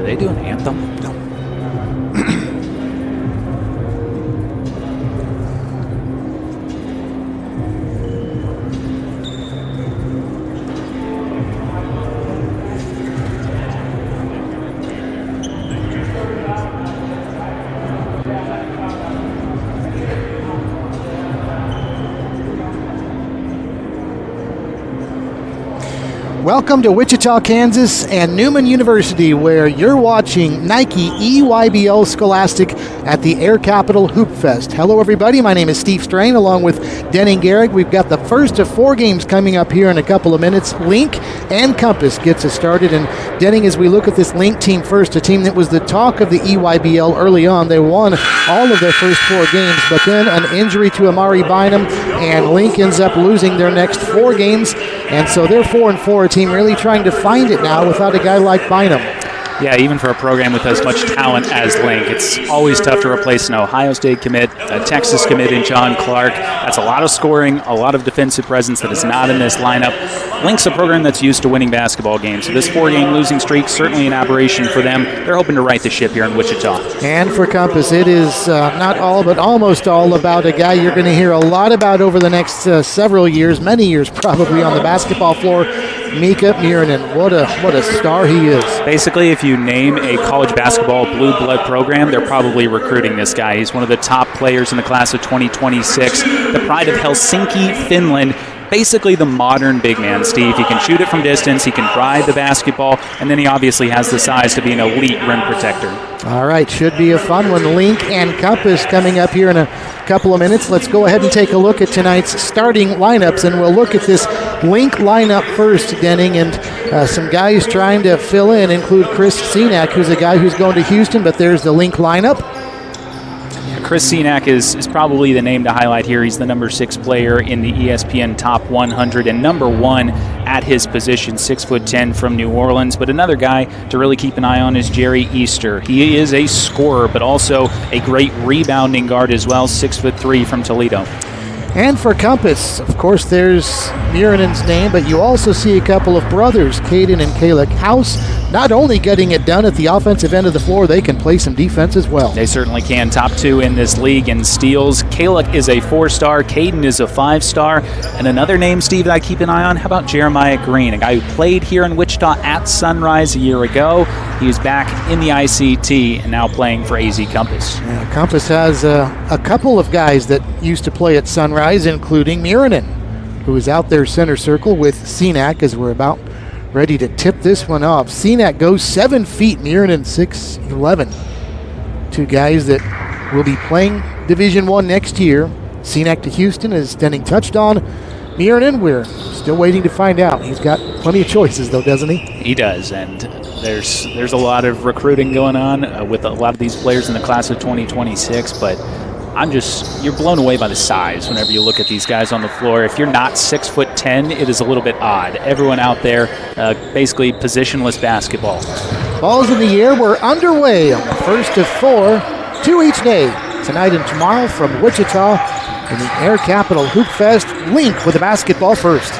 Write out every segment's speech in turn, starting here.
they do an anthem? No. Welcome to Wichita, Kansas and Newman University, where you're watching Nike EYBL Scholastic at the Air Capital Hoopfest. Hello, everybody. My name is Steve Strain, along with Denning Garrick. We've got the first of 4 games coming up here in a couple of minutes. Link and Compass gets us started. And Denning, as we look at this Link team first, a team that was the talk of the EYBL early on. They won all of their first 4 games, but then an injury to Amari Bynum, and Link ends up losing their next 4 games. And so they're 4-4, a team really trying to find it now without a guy like Bynum. Yeah, even for a program with as much talent as Link, it's always tough to replace an Ohio State commit, a Texas commit in John Clark. That's a lot of scoring, a lot of defensive presence that is not in this lineup. Link's a program that's used to winning basketball games, so this 4-game losing streak, certainly an aberration for them. They're hoping to right the ship here in Wichita. And for Compass, it is not all, but almost all about a guy you're going to hear a lot about over the next several years, many years probably, on the basketball floor. Mika Murinen, what a star he is. Basically, if you name a college basketball blue blood program, they're probably recruiting this guy. He's one of the top players in the class of 2026, the pride of Helsinki, Finland. Basically the modern big man, Steve. He can shoot it from distance, he can drive the basketball, and then he obviously has the size to be an elite rim protector. All right, should be a fun one. Link and Compass coming up here in a couple of minutes. Let's go ahead and take a look at tonight's starting lineups, and we'll look at this Link lineup first, Denning, and some guys trying to fill in include Chris Senack, who's a guy who's going to Houston, but there's the Link lineup. Chris Senack is probably the name to highlight here. He's the number 6 player in the ESPN Top 100 and number 1 at his position, 6'10" from New Orleans. But another guy to really keep an eye on is Jerry Easter. He is a scorer, but also a great rebounding guard as well, 6'3" from Toledo. And for Compass, of course, there's Murinen's name, but you also see a couple of brothers, Caden and Kalek House, not only getting it done at the offensive end of the floor, they can play some defense as well. They certainly can. Top 2 in this league in steals. Kalek is a 4-star. Caden is a 5-star. And another name, Steve, that I keep an eye on, how about Jeremiah Green, a guy who played here in Wichita at Sunrise a year ago. He was back in the ICT and now playing for AZ Compass. Yeah, Compass has a couple of guys that used to play at Sunrise, including Murinen, who is out there center circle with Senack as we're about ready to tip this one off. Senack goes 7 feet, Murinen 6'11". 2 guys that will be playing Division I next year. Senack to Houston, as Denning touched on. Murinen, we're still waiting to find out. He's got plenty of choices, though, doesn't he? He does, and there's a lot of recruiting going on with a lot of these players in the class of 2026, but you're blown away by the size whenever you look at these guys on the floor. If you're not 6'10", it is a little bit odd. Everyone out there, basically positionless basketball. Balls in the air. We're underway on the first of 4, 2 each day, tonight and tomorrow from Wichita in the Air Capital Hoopfest. Link with the basketball first.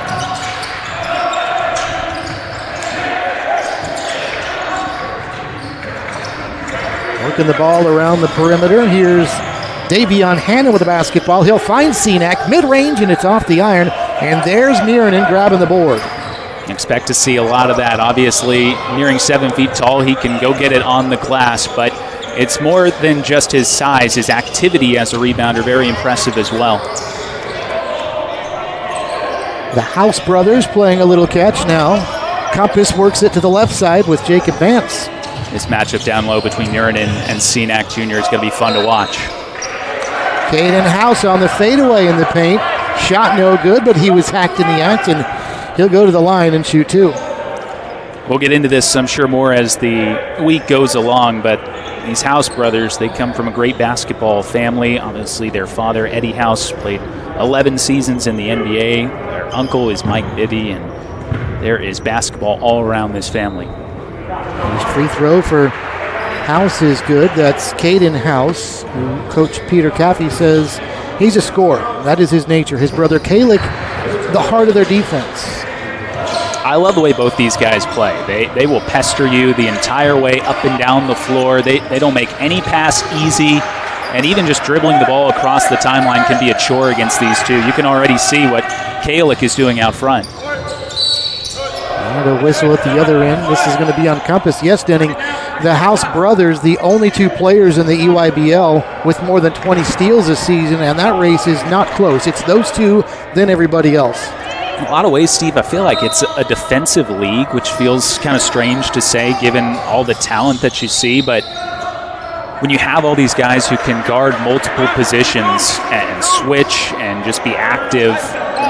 Working the ball around the perimeter. Here's Davion Hanna with the basketball. He'll find Senack mid-range, and it's off the iron. And there's Murinen grabbing the board. Expect to see a lot of that. Obviously, nearing 7 feet tall, he can go get it on the glass, but it's more than just his size. His activity as a rebounder, very impressive as well. The House brothers playing a little catch now. Compass works it to the left side with Jacob Vance. This matchup down low between Murinen and Senack Jr. is going to be fun to watch. Caden House on the fadeaway in the paint. Shot no good, but he was hacked in the act, and he'll go to the line and shoot 2. We'll get into this, I'm sure, more as the week goes along, but these House brothers, they come from a great basketball family. Obviously, their father, Eddie House, played 11 seasons in the NBA. Their uncle is Mike Bibby, and there is basketball all around this family. His free throw for House is good. That's Caden House, who Coach Peter Caffey says he's a scorer. That is his nature. His brother Kalek, the heart of their defense. I love the way both these guys play. They will pester you the entire way up and down the floor. They don't make any pass easy, and even just dribbling the ball across the timeline can be a chore against these two. You can already see what Kalick is doing out front. And a whistle at the other end. This is going to be on Compass. Yes, Denning, the House brothers, the only two players in the EYBL with more than 20 steals this season, and that race is not close. It's those two, then everybody else. In a lot of ways, Steve, I feel like it's a defensive league, which feels kind of strange to say given all the talent that you see, but when you have all these guys who can guard multiple positions and switch and just be active,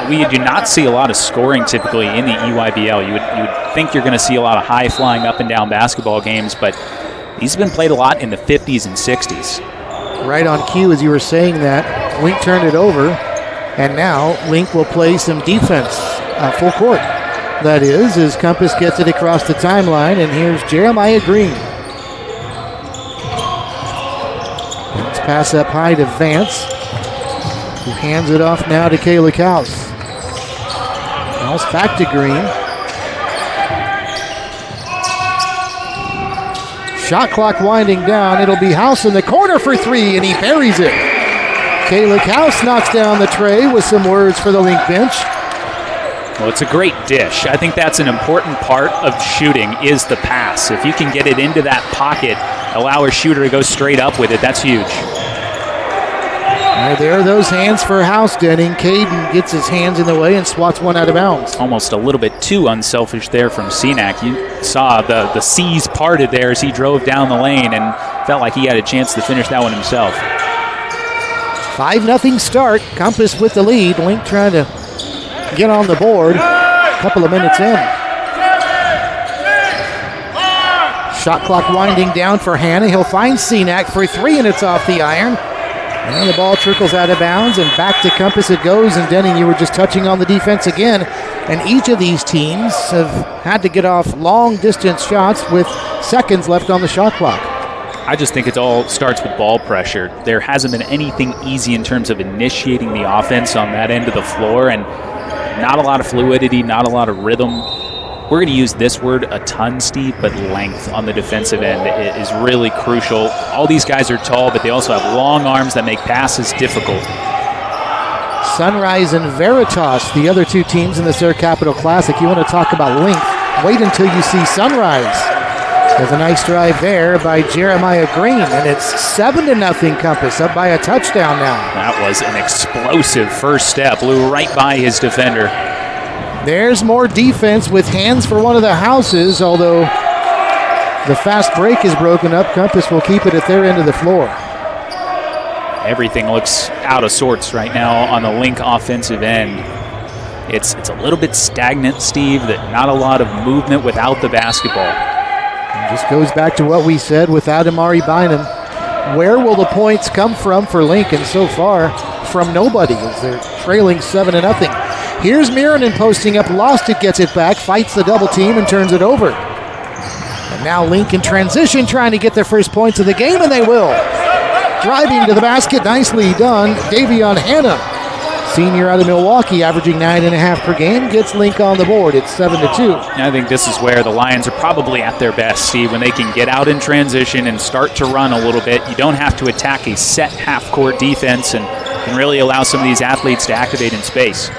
we do not see a lot of scoring typically in the EYBL. You would think you're going to see a lot of high-flying up and down basketball games, but these have been played a lot in the 50s and 60s. Right on cue as you were saying that, Link turned it over, and now Link will play some defense, full court. That is, as Compass gets it across the timeline, and here's Jeremiah Green. Let's pass up high to Vance, who hands it off now to Kalick House. House back to Green. Shot clock winding down. It'll be House in the corner for three, and he buries it. Kalick House knocks down the tray with some words for the Link bench. Well, it's a great dish. I think that's an important part of shooting is the pass. If you can get it into that pocket, allow a shooter to go straight up with it, that's huge. There are those hands for House, Denning. Caden gets his hands in the way and swats one out of bounds. Almost a little bit too unselfish there from Cenac. You saw the seas parted there as he drove down the lane and felt like he had a chance to finish that one himself. 5-0 start. Compass with the lead. Link trying to get on the board. A couple of minutes in. Shot clock winding down for Hanna. He'll find Cenac for three, and it's off the iron. And the ball trickles out of bounds, and back to Compass it goes. And Denning, you were just touching on the defense again. And each of these teams have had to get off long-distance shots with seconds left on the shot clock. I just think it all starts with ball pressure. There hasn't been anything easy in terms of initiating the offense on that end of the floor, and not a lot of fluidity, not a lot of rhythm. We're going to use this word a ton, Steve, but length on the defensive end is really crucial. All these guys are tall, but they also have long arms that make passes difficult. Sunrise and Veritas, the other two teams in this Air Capital Classic. You want to talk about length? Wait until you see Sunrise. There's a nice drive there by Jeremiah Green, and it's 7-0 Compass, up by a touchdown now. That was an explosive first step, blew right by his defender. There's more defense with hands for one of the Houses, although the fast break is broken up. Compass will keep it at their end of the floor. Everything looks out of sorts right now on the Link offensive end. It's a little bit stagnant, Steve, that not a lot of movement without the basketball. Just goes back to what we said without Amari Bynum. Where will the points come from for Lincoln? So far, from nobody, as they're trailing 7-0. Here's Miranen posting up. Lost it, gets it back, fights the double team, and turns it over. And now Lincoln transition, trying to get their first points of the game, and they will. Driving to the basket, nicely done, Davion Hanna. Senior out of Milwaukee, averaging 9.5 per game, gets Link on the board. It's 7-2. I think this is where the Lions are probably at their best, Steve, when they can get out in transition and start to run a little bit. You don't have to attack a set half-court defense and can really allow some of these athletes to activate in space.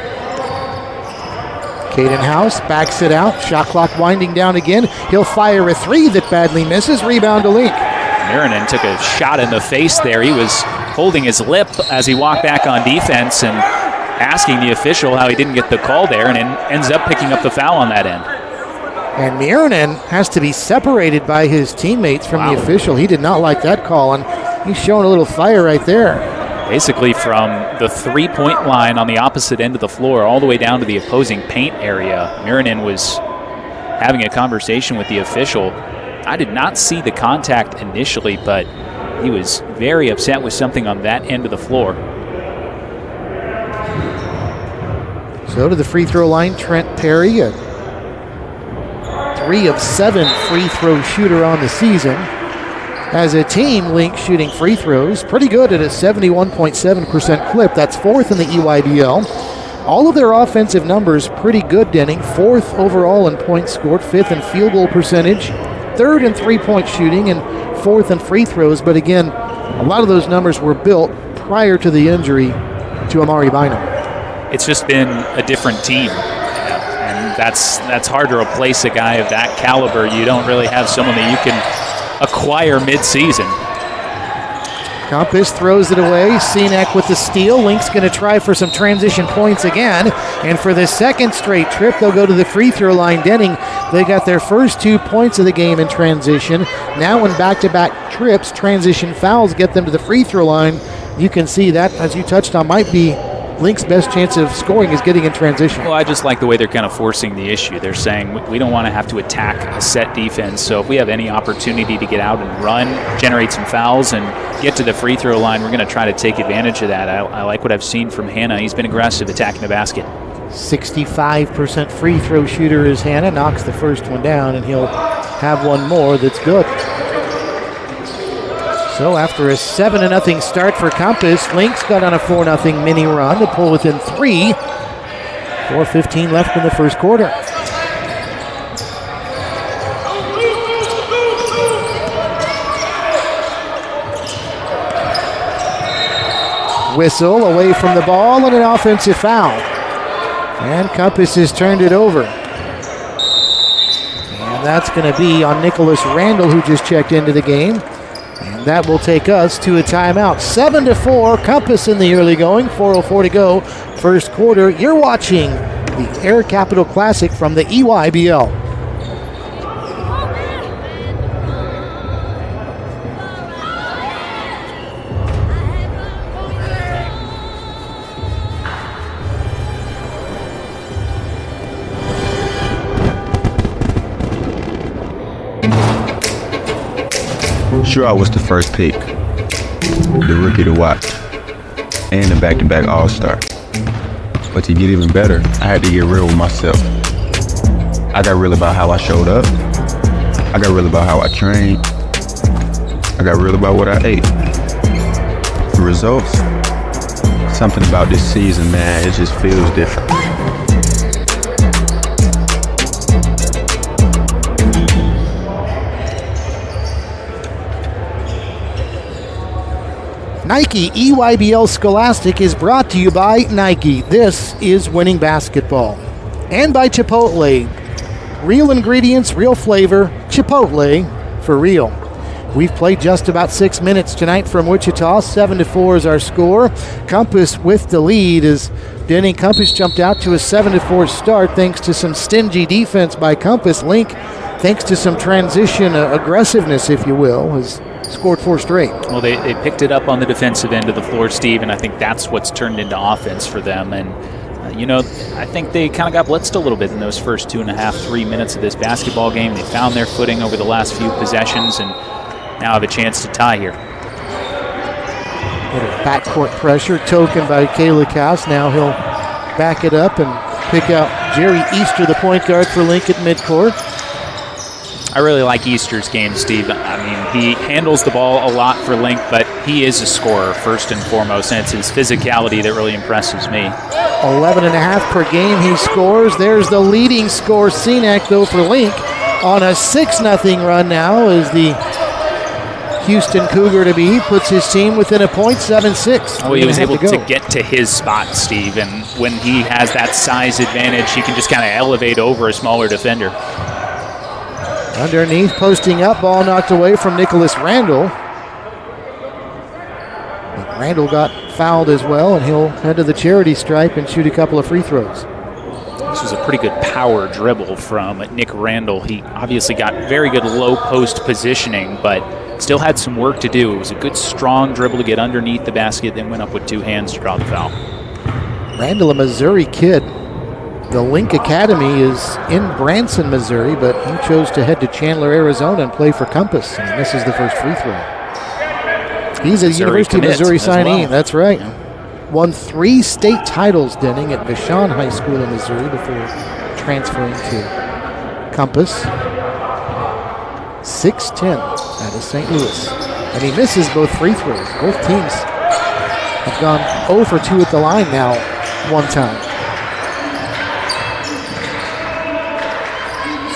Caden House backs it out. Shot clock winding down again. He'll fire a three that badly misses. Rebound to Link. Miranen took a shot in the face there. He was holding his lip as he walked back on defense and asking the official how he didn't get the call there, and ends up picking up the foul on that end. And Miranen has to be separated by his teammates from the official. He did not like that call, and he's showing a little fire right there. Basically from the three-point line on the opposite end of the floor all the way down to the opposing paint area, Miranen was having a conversation with the official. I did not see the contact initially, but he was very upset with something on that end of the floor. So to the free throw line, Trent Perry, a 3 of 7 free throw shooter on the season. As a team, Link shooting free throws pretty good at a 71.7% clip. That's fourth in the EYBL. All of their offensive numbers pretty good, Denning. 4th overall in points scored, 5th in field goal percentage, 3rd in three-point shooting, and 4th in free throws. But again, a lot of those numbers were built prior to the injury to Amari Bynum. It's just been a different team. And that's hard to replace a guy of that caliber. You don't really have someone that you can acquire mid-season. Compass throws it away. Cenac with the steal. Link's going to try for some transition points again. And for the second straight trip, they'll go to the free throw line. Denning, they got their first 2 points of the game in transition. Now in back-to-back trips, transition fouls get them to the free throw line. You can see that, as you touched on, might be Link's best chance of scoring is getting in transition. Well, I just like the way they're kind of forcing the issue. They're saying we don't want to have to attack a set defense, so if we have any opportunity to get out and run, generate some fouls, and get to the free throw line, we're going to try to take advantage of that. I like what I've seen from Hannah. He's been aggressive attacking the basket. 65% free throw shooter is Hannah. Knocks the first one down, and he'll have one more that's good. So after a 7-0 start for Compass, Lynx got on a 4-0 mini run to pull within 3. 4:15 left in the first quarter. Whistle away from the ball and an offensive foul. And Compass has turned it over. And that's going to be on Nicholas Randall, who just checked into the game. And that will take us to a timeout. 7-4, Compass in the early going. 4:04 to go, first quarter. You're watching the Air Capital Classic from the EYBL. Sure, I was the first pick, the rookie to watch, and the back-to-back All-Star. But to get even better, I had to get real with myself. I got real about how I showed up. I got real about how I trained. I got real about what I ate. The results, something about this season, man, it just feels different. Nike EYBL Scholastic is brought to you by Nike. This is winning basketball. And by Chipotle. Real ingredients, real flavor. Chipotle for real. We've played just about 6 minutes tonight from Wichita. 7-4 is our score. Compass with the lead as Denny Compass jumped out to a 7-4 start thanks to some stingy defense by Compass. Link, thanks to some transition aggressiveness, if you will, has scored 4 straight. Well, they picked it up on the defensive end of the floor, Steve, and I think that's what's turned into offense for them. And, I think they kind of got blitzed a little bit in those first 2.5, 3 minutes of this basketball game. They found their footing over the last few possessions and now have a chance to tie here. Backcourt pressure, token by Kayla Kaus. Now he'll back it up and pick out Jerry Easter, the point guard for Link at midcourt. I really like Easter's game, Steve. I mean, he handles the ball a lot for Link, but he is a scorer first and foremost, and it's his physicality that really impresses me. 11.5 per game he scores. There's the leading scorer, Cenac, though, for Link on a 6-0 run now as the Houston Cougar to be puts his team within a point, 7-6. Oh, he was able to get to his spot, Steve, and when he has that size advantage, he can just kind of elevate over a smaller defender. Underneath, posting up, ball knocked away from Nicholas Randall. But Randall got fouled as well, and he'll head to the charity stripe and shoot a couple of free throws. This was a pretty good power dribble from Nick Randall. He obviously got very good low post positioning, but still had some work to do. It was a good, strong dribble to get underneath the basket, then went up with 2 hands to draw the foul. Randall, a Missouri kid. The Link Academy is in Branson, Missouri, but he chose to head to Chandler, Arizona and play for Compass, and misses the first free throw. He's a University of Missouri signee. Well. That's right. Won 3 state titles, Denning, at Vashon High School in Missouri before transferring to Compass. 6'10" out of St. Louis. And he misses both free throws. Both teams have gone 0 for 2 at the line now one time.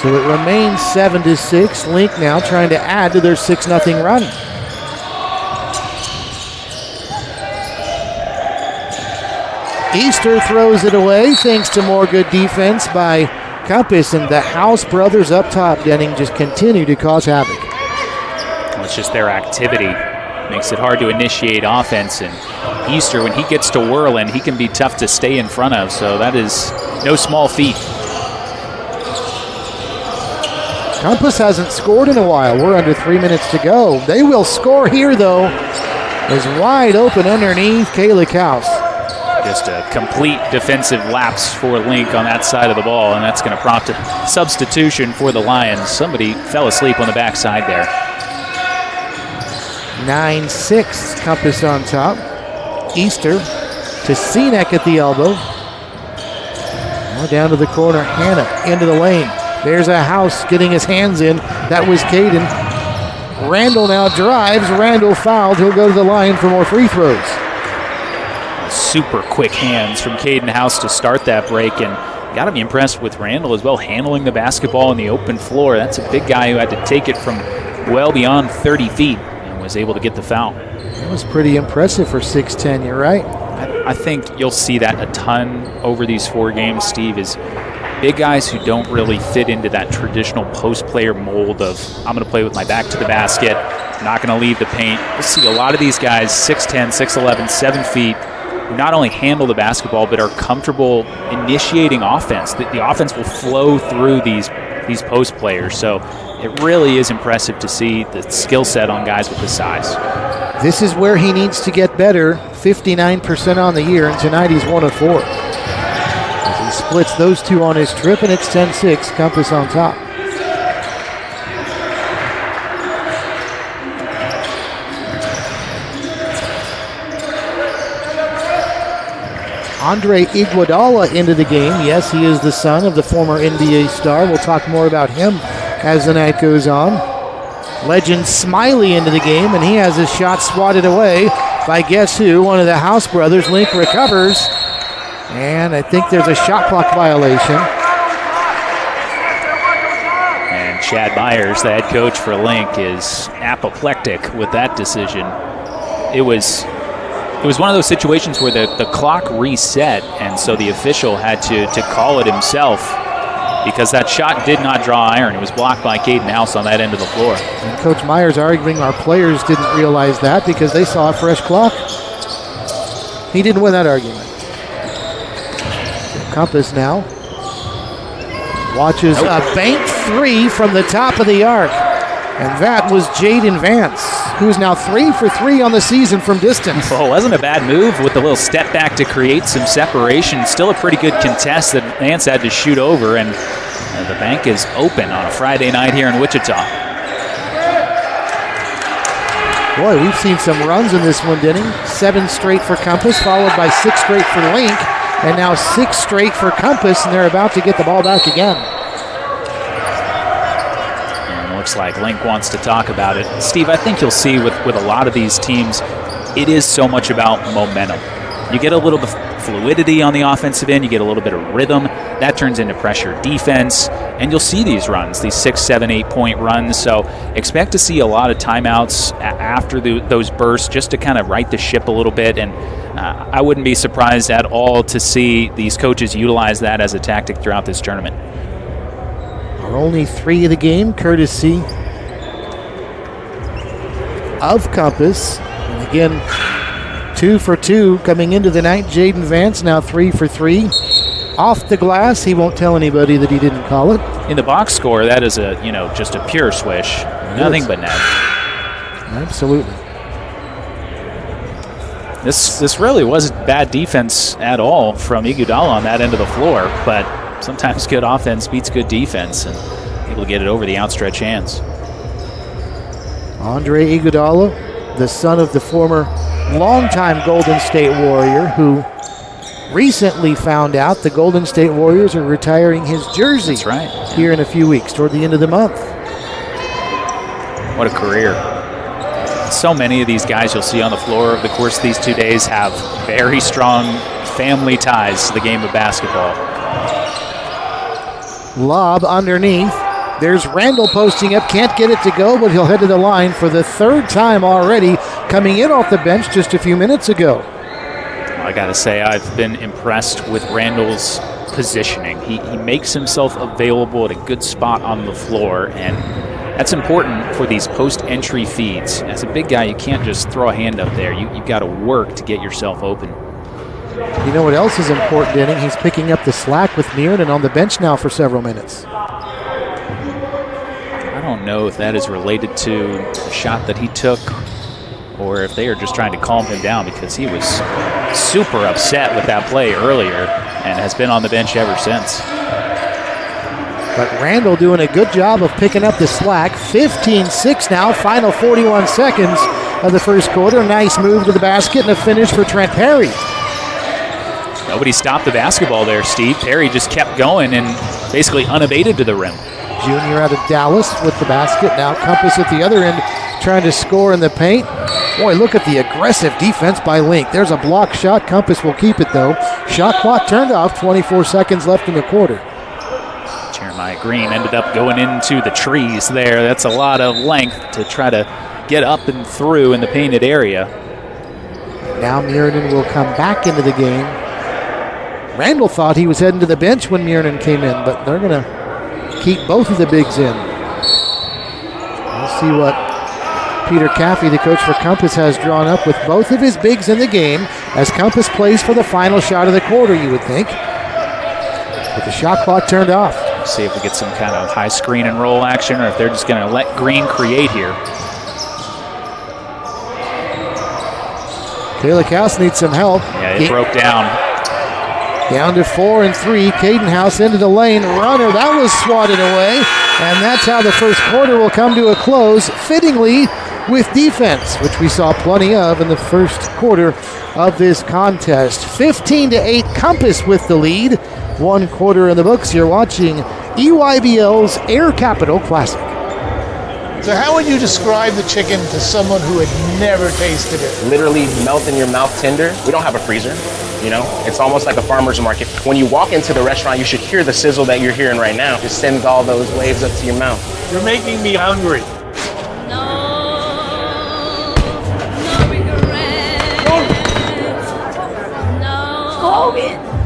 So it remains 7-6. Link now trying to add to their 6-0 run. Easter throws it away thanks to more good defense by Compass, and the House brothers up top, Denning, just continue to cause havoc. Well, it's just their activity. Makes it hard to initiate offense, and Easter, when he gets to whirling, he can be tough to stay in front of, so that is no small feat. Compass hasn't scored in a while. We're under 3 minutes to go. They will score here, though. Is wide open underneath Kayla Kaus. Just a complete defensive lapse for Link on that side of the ball, and that's going to prompt a substitution for the Lions. Somebody fell asleep on the backside there. 9-6, Compass on top. Easter to Cenac at the elbow. Now down to the corner, Hannah into the lane. There's a House getting his hands in. That was Caden. Randall now drives. Randall fouled. He'll go to the line for more free throws. Super quick hands from Caden House to start that break, and you got to be impressed with Randall as well, handling the basketball on the open floor. That's a big guy who had to take it from well beyond 30 feet and was able to get the foul. That was pretty impressive for 6'10", you're right. I think you'll see that a ton over these 4 games, Steve, is big guys who don't really fit into that traditional post player mold of I'm going to play with my back to the basket, I'm not going to leave the paint. You'll see a lot of these guys, 6'10", 6'11", 7 feet, who not only handle the basketball but are comfortable initiating offense. The offense will flow through these post players. So it really is impressive to see the skill set on guys with the size. This is where he needs to get better. 59% on the year, and tonight he's 1 of 4. As he splits those two on his trip, and it's 10-6, Compass on top. Andre Iguodala into the game. Yes, he is the son of the former NBA star. We'll talk more about him as the night goes on. Legend Smiley into the game, and he has his shot swatted away by guess who? One of the House brothers. Link recovers, and I think there's a shot clock violation. And Chad Myers, the head coach for Link, is apoplectic with that decision. It was one of those situations where the clock reset, and so the official had to call it himself because that shot did not draw iron. It was blocked by Caden House on that end of the floor. And Coach Myers arguing our players didn't realize that because they saw a fresh clock. He didn't win that argument. Compass now watches a bank 3 from the top of the arc. And that was Jaden Vance, who's now 3 for 3 on the season from distance. Well, it wasn't a bad move with the little step back to create some separation. Still a pretty good contest that Vance had to shoot over, and the bank is open on a Friday night here in Wichita. Boy, we've seen some runs in this one, Denning. 7 straight for Compass, followed by 6 straight for Link, and now 6 straight for Compass, and they're about to get the ball back again. Looks like Link wants to talk about it. Steve, I think you'll see with a lot of these teams, it is so much about momentum. You get a little bit of fluidity on the offensive end, you get a little bit of rhythm, that turns into pressure defense, and you'll see these runs, these 6, 7, 8-point runs. So expect to see a lot of timeouts after those bursts just to kind of right the ship a little bit, and I wouldn't be surprised at all to see these coaches utilize that as a tactic throughout this tournament. Only 3 of the game, courtesy of Compass. And again, 2 for 2 coming into the night. Jaden Vance now 3 for 3. Off the glass, he won't tell anybody that he didn't call it. In the box score, that is just a pure swish. Nothing but net. Absolutely. This really wasn't bad defense at all from Iguodala on that end of the floor, but sometimes good offense beats good defense, and able to get it over the outstretched hands. Andre Iguodala, the son of the former longtime Golden State Warrior, who recently found out the Golden State Warriors are retiring his jersey. That's right. Here in a few weeks, toward the end of the month. What a career. So many of these guys you'll see on the floor over the course of these 2 days have very strong family ties to the game of basketball. Lob underneath. There's Randall posting up, can't get it to go, but he'll head to the line for the third time already, coming in off the bench just a few minutes ago. I got to say, I've been impressed with Randall's positioning. He makes himself available at a good spot on the floor, and that's important for these post-entry feeds. As a big guy, you can't just throw a hand up there. You've got to work to get yourself open. You know what else is important, Denning? He's picking up the slack with Mirren on the bench now for several minutes. I don't know if that is related to the shot that he took or if they are just trying to calm him down, because he was super upset with that play earlier and has been on the bench ever since. But Randall doing a good job of picking up the slack. 15-6 now, final 41 seconds of the first quarter. Nice move to the basket and a finish for Trent Perry. Nobody stopped the basketball there, Steve. Perry just kept going and basically unabated to the rim. Junior out of Dallas with the basket. Now Compass at the other end trying to score in the paint. Boy, look at the aggressive defense by Link. There's a block shot. Compass will keep it, though. Shot clock turned off. 24 seconds left in the quarter. Jeremiah Green ended up going into the trees there. That's a lot of length to try to get up and through in the painted area. Now Mirren will come back into the game. Randall thought he was heading to the bench when Mirren came in, but they're going to keep both of the bigs in. We'll see what Peter Caffey, the coach for Compass, has drawn up with both of his bigs in the game as Compass plays for the final shot of the quarter, you would think. But the shot clock turned off. See if we get some kind of high screen and roll action, or if they're just going to let Green create here. Kayla House needs some help. Yeah, it broke down. Down to 4 and 3. Caden House into the lane. Runner, that was swatted away. And that's how the first quarter will come to a close, fittingly with defense, which we saw plenty of in the first quarter of this contest. 15-8, Compass with the lead. 1 quarter in the books. You're watching EYBL's Air Capital Classic. So how would you describe the chicken to someone who had never tasted it? Literally melt in your mouth tender. We don't have a freezer, you know? It's almost like a farmer's market. When you walk into the restaurant, you should hear the sizzle that you're hearing right now. Just sends all those waves up to your mouth. You're making me hungry. No regret. No,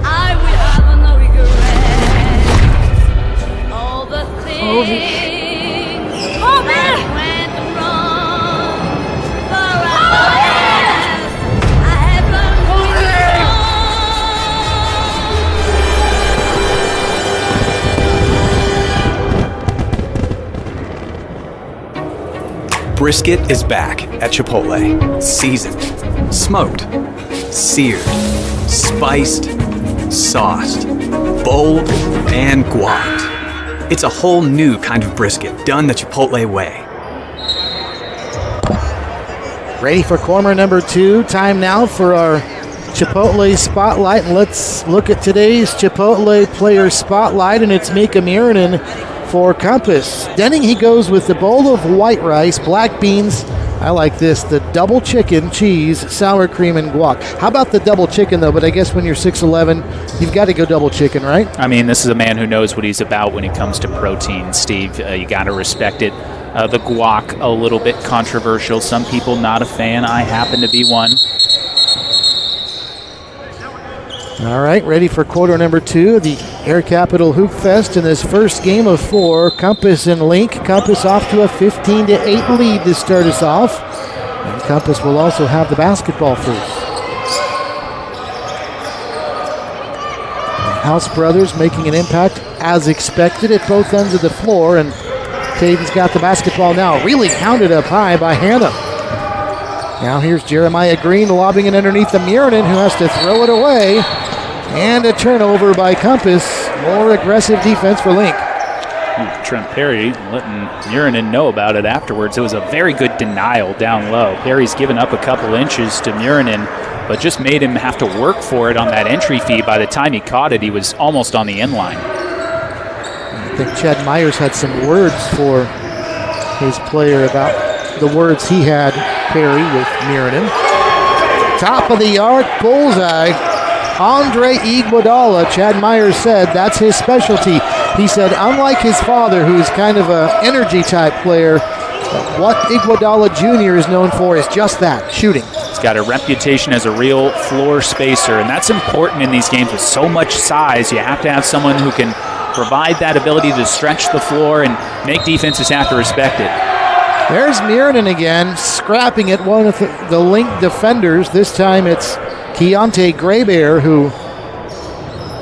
I will have no regret. All the things that went wrong. For I have Brisket is back at Chipotle. Seasoned, smoked, seared, spiced, sauced, bold, and guapped. It's a whole new kind of brisket done the Chipotle way. Ready for corner number 2. Time now for our Chipotle Spotlight. And let's look at today's Chipotle Player Spotlight, and it's Mika Mirren for Compass. Denning, he goes with the bowl of white rice, black beans. I like this, the double chicken, cheese, sour cream, and guac. How about the double chicken, though? But I guess when you're 6'11", you've got to go double chicken, right? I mean, this is a man who knows what he's about when it comes to protein, Steve. You got to respect it. The guac, a little bit controversial. Some people not a fan. I happen to be one. All right, ready for quarter number 2, the Air Capital Hoopfest in this first game of 4. Compass and Link. Compass off to a 15-8 lead to start us off. And Compass will also have the basketball first. The House brothers making an impact as expected at both ends of the floor, and Caden's got the basketball now. Really counted up high by Hannah. Now here's Jeremiah Green lobbing it underneath the Mirren, who has to throw it away. And a turnover by Compass. More aggressive defense for Link. Trent Perry letting Mirren know about it afterwards. It was a very good denial down low. Perry's given up a couple inches to Mirren, but just made him have to work for it on that entry feed. By the time he caught it, he was almost on the end line. I think Chad Myers had some words for his player about the words he had, Perry, with Mirren. Top of the arc, bullseye. Andre Iguodala, Chad Myers said that's his specialty. He said, unlike his father, who's kind of an energy type player, what Iguodala Jr. is known for is just that, shooting. He's got a reputation as a real floor spacer, and that's important in these games with so much size. You have to have someone who can provide that ability to stretch the floor and make defenses have to respect it. There's Miernan again, scrapping at one of the Link defenders. This time it's Keontae Graybear who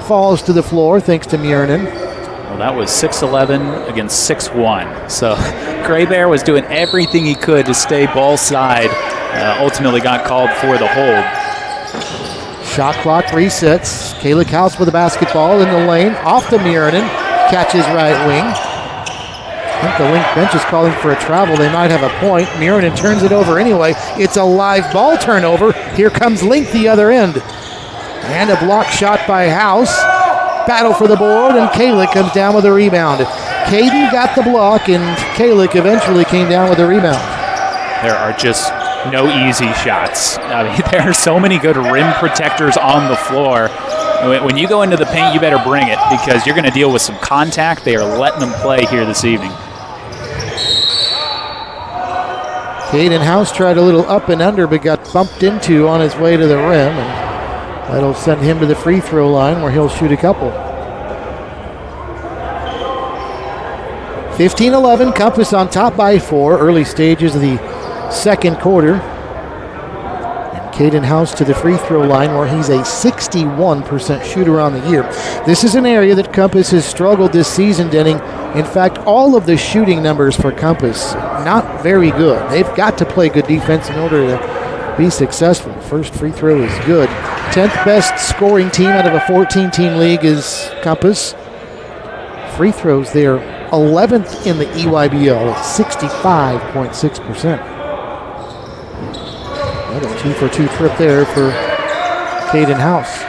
falls to the floor thanks to Miernan. Well, that was 6'11 against 6'1. So Graybear was doing everything he could to stay ball side. Ultimately got called for the hold. Shot clock resets. Kayla Kaus with the basketball in the lane. Off to Miernan. Catches right wing. I think the Link bench is calling for a travel. They might have a point. Miernan turns it over anyway. It's a live ball turnover. Here comes Link the other end. And a block shot by House. Battle for the board, and Kalick comes down with a rebound. Caden got the block, and Kalick eventually came down with a rebound. There are just no easy shots. I mean, there are so many good rim protectors on the floor. When you go into the paint, you better bring it because you're going to deal with some contact. They are letting them play here this evening. Caden House tried a little up and under, but got bumped into on his way to the rim, and that'll send him to the free throw line where he'll shoot a couple. 15-11, Compass on top by 4, early stages of the second quarter. And Caden House to the free throw line where he's a 61% shooter on the year. This is an area that Compass has struggled this season, Denning. In fact, all of the shooting numbers for Compass, not very good. They've got to play good defense in order to be successful. First free throw is good. 10th best scoring team out of a 14-team league is Compass. Free throws there, 11th in the EYBL at 65.6%. Another 2-for-2 trip there for Caden House.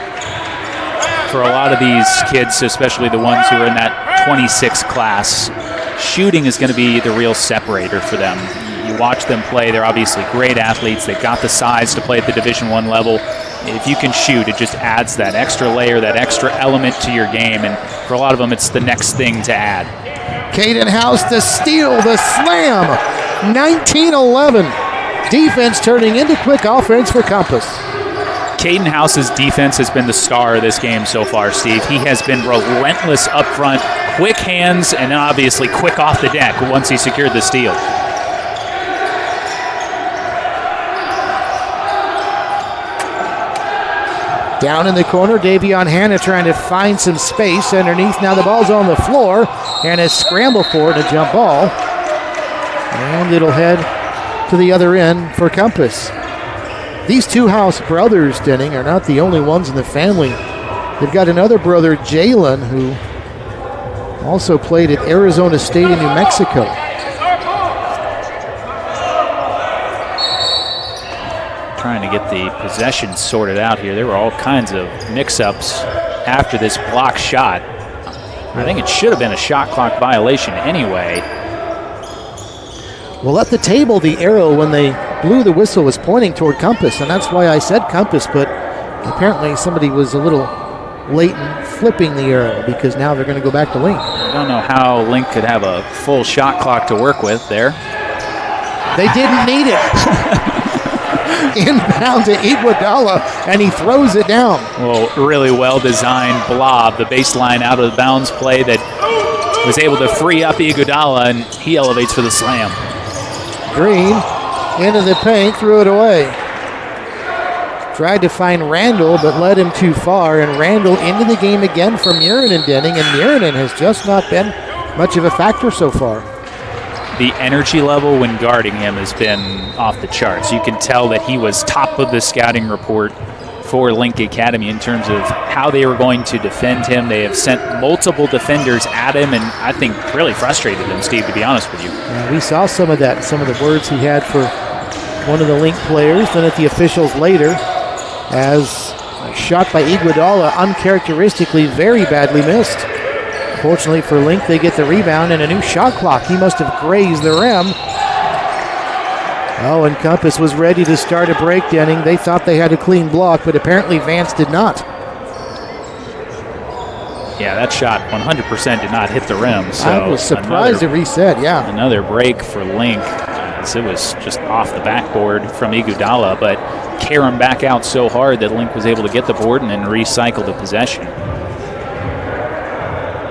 For a lot of these kids, especially the ones who are in that 26 class, shooting is going to be the real separator for them. You watch them play, they're obviously great athletes. They've got the size to play at the Division I level. If you can shoot, it just adds that extra layer, that extra element to your game. And for a lot of them, it's the next thing to add. Caden House, the steal, the slam. 19-11. Defense turning into quick offense for Compass. Caden House's defense has been the star of this game so far, Steve. He has been relentless up front, quick hands, and obviously quick off the deck once he secured the steal. Down in the corner, Davion Hanna trying to find some space underneath. Now the ball's on the floor, and a scramble for it, a jump ball. And it'll head to the other end for Compass. These two House brothers, Denning, are not the only ones in the family. They've got another brother, Jalen, who also played at Arizona State in New Mexico. Trying to get the possession sorted out here. There were all kinds of mix-ups after this block shot. I think it should have been a shot clock violation anyway. Well, at the table, the arrow, when they blew the whistle, was pointing toward Compass, and that's why I said Compass, but apparently somebody was a little late in flipping the arrow because now they're going to go back to Link. I don't know how Link could have a full shot clock to work with there. They didn't need it. Inbound to Iguodala, and he throws it down. Well, really well-designed blob, the baseline out of the bounds play that was able to free up Iguodala, and he elevates for the slam. Green into the paint, threw it away. Tried to find Randall, but led him too far, and Randall into the game again for Miernan Denning, and Miernan has just not been much of a factor so far. The energy level when guarding him has been off the charts. You can tell that he was top of the scouting report for Link Academy in terms of how they were going to defend him. They have sent multiple defenders at him, and I think really frustrated him, Steve, to be honest with you. Yeah, we saw some of that, some of the words he had for one of the Link players, then at the officials later, as a shot by Iguodala, uncharacteristically very badly missed. Fortunately for Link, they get the rebound and a new shot clock. He must have grazed the rim. Oh, and Compass was ready to start a break, Denning. They thought they had a clean block, but apparently Vance did not. Yeah, that shot 100% did not hit the rim. So I was surprised it reset, yeah. Another break for Link. It was just off the backboard from Iguodala, but Karam back out so hard that Link was able to get the board and then recycle the possession.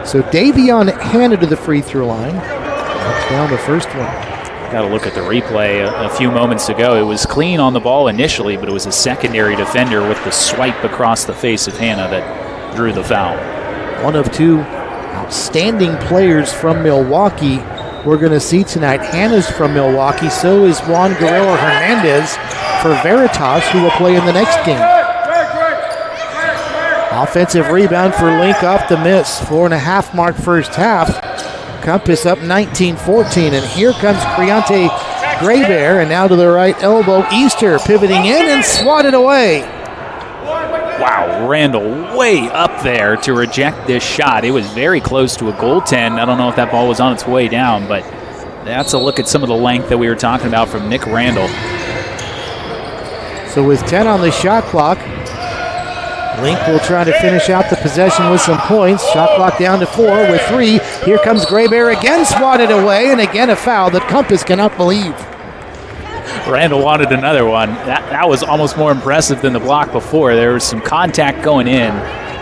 So Davion handed to the free throw line. That's down the first one. Got to look at the replay a few moments ago. It was clean on the ball initially, but it was a secondary defender with the swipe across the face of Hannah that drew the foul. One of two outstanding players from Milwaukee we're going to see tonight. Hannah's from Milwaukee, so is Juan Guerrero Hernandez for Veritas, who will play in the next game. Offensive rebound for Link off the miss. 4.5 mark first half. Compass up 19-14, and here comes Creonte Graybear, and now to the right elbow, Easter pivoting in and swatted away. Wow, Randall way up there to reject this shot. It was very close to a goaltend. I don't know if that ball was on its way down, but that's a look at some of the length that we were talking about from Nick Randall. So with 10 on the shot clock, Link will try to finish out the possession with some points. Shot clock down to 4 with 3. Here comes Graybear again, swatted away, and again a foul that Compass cannot believe. Randall wanted another one. That was almost more impressive than the block before. There was some contact going in,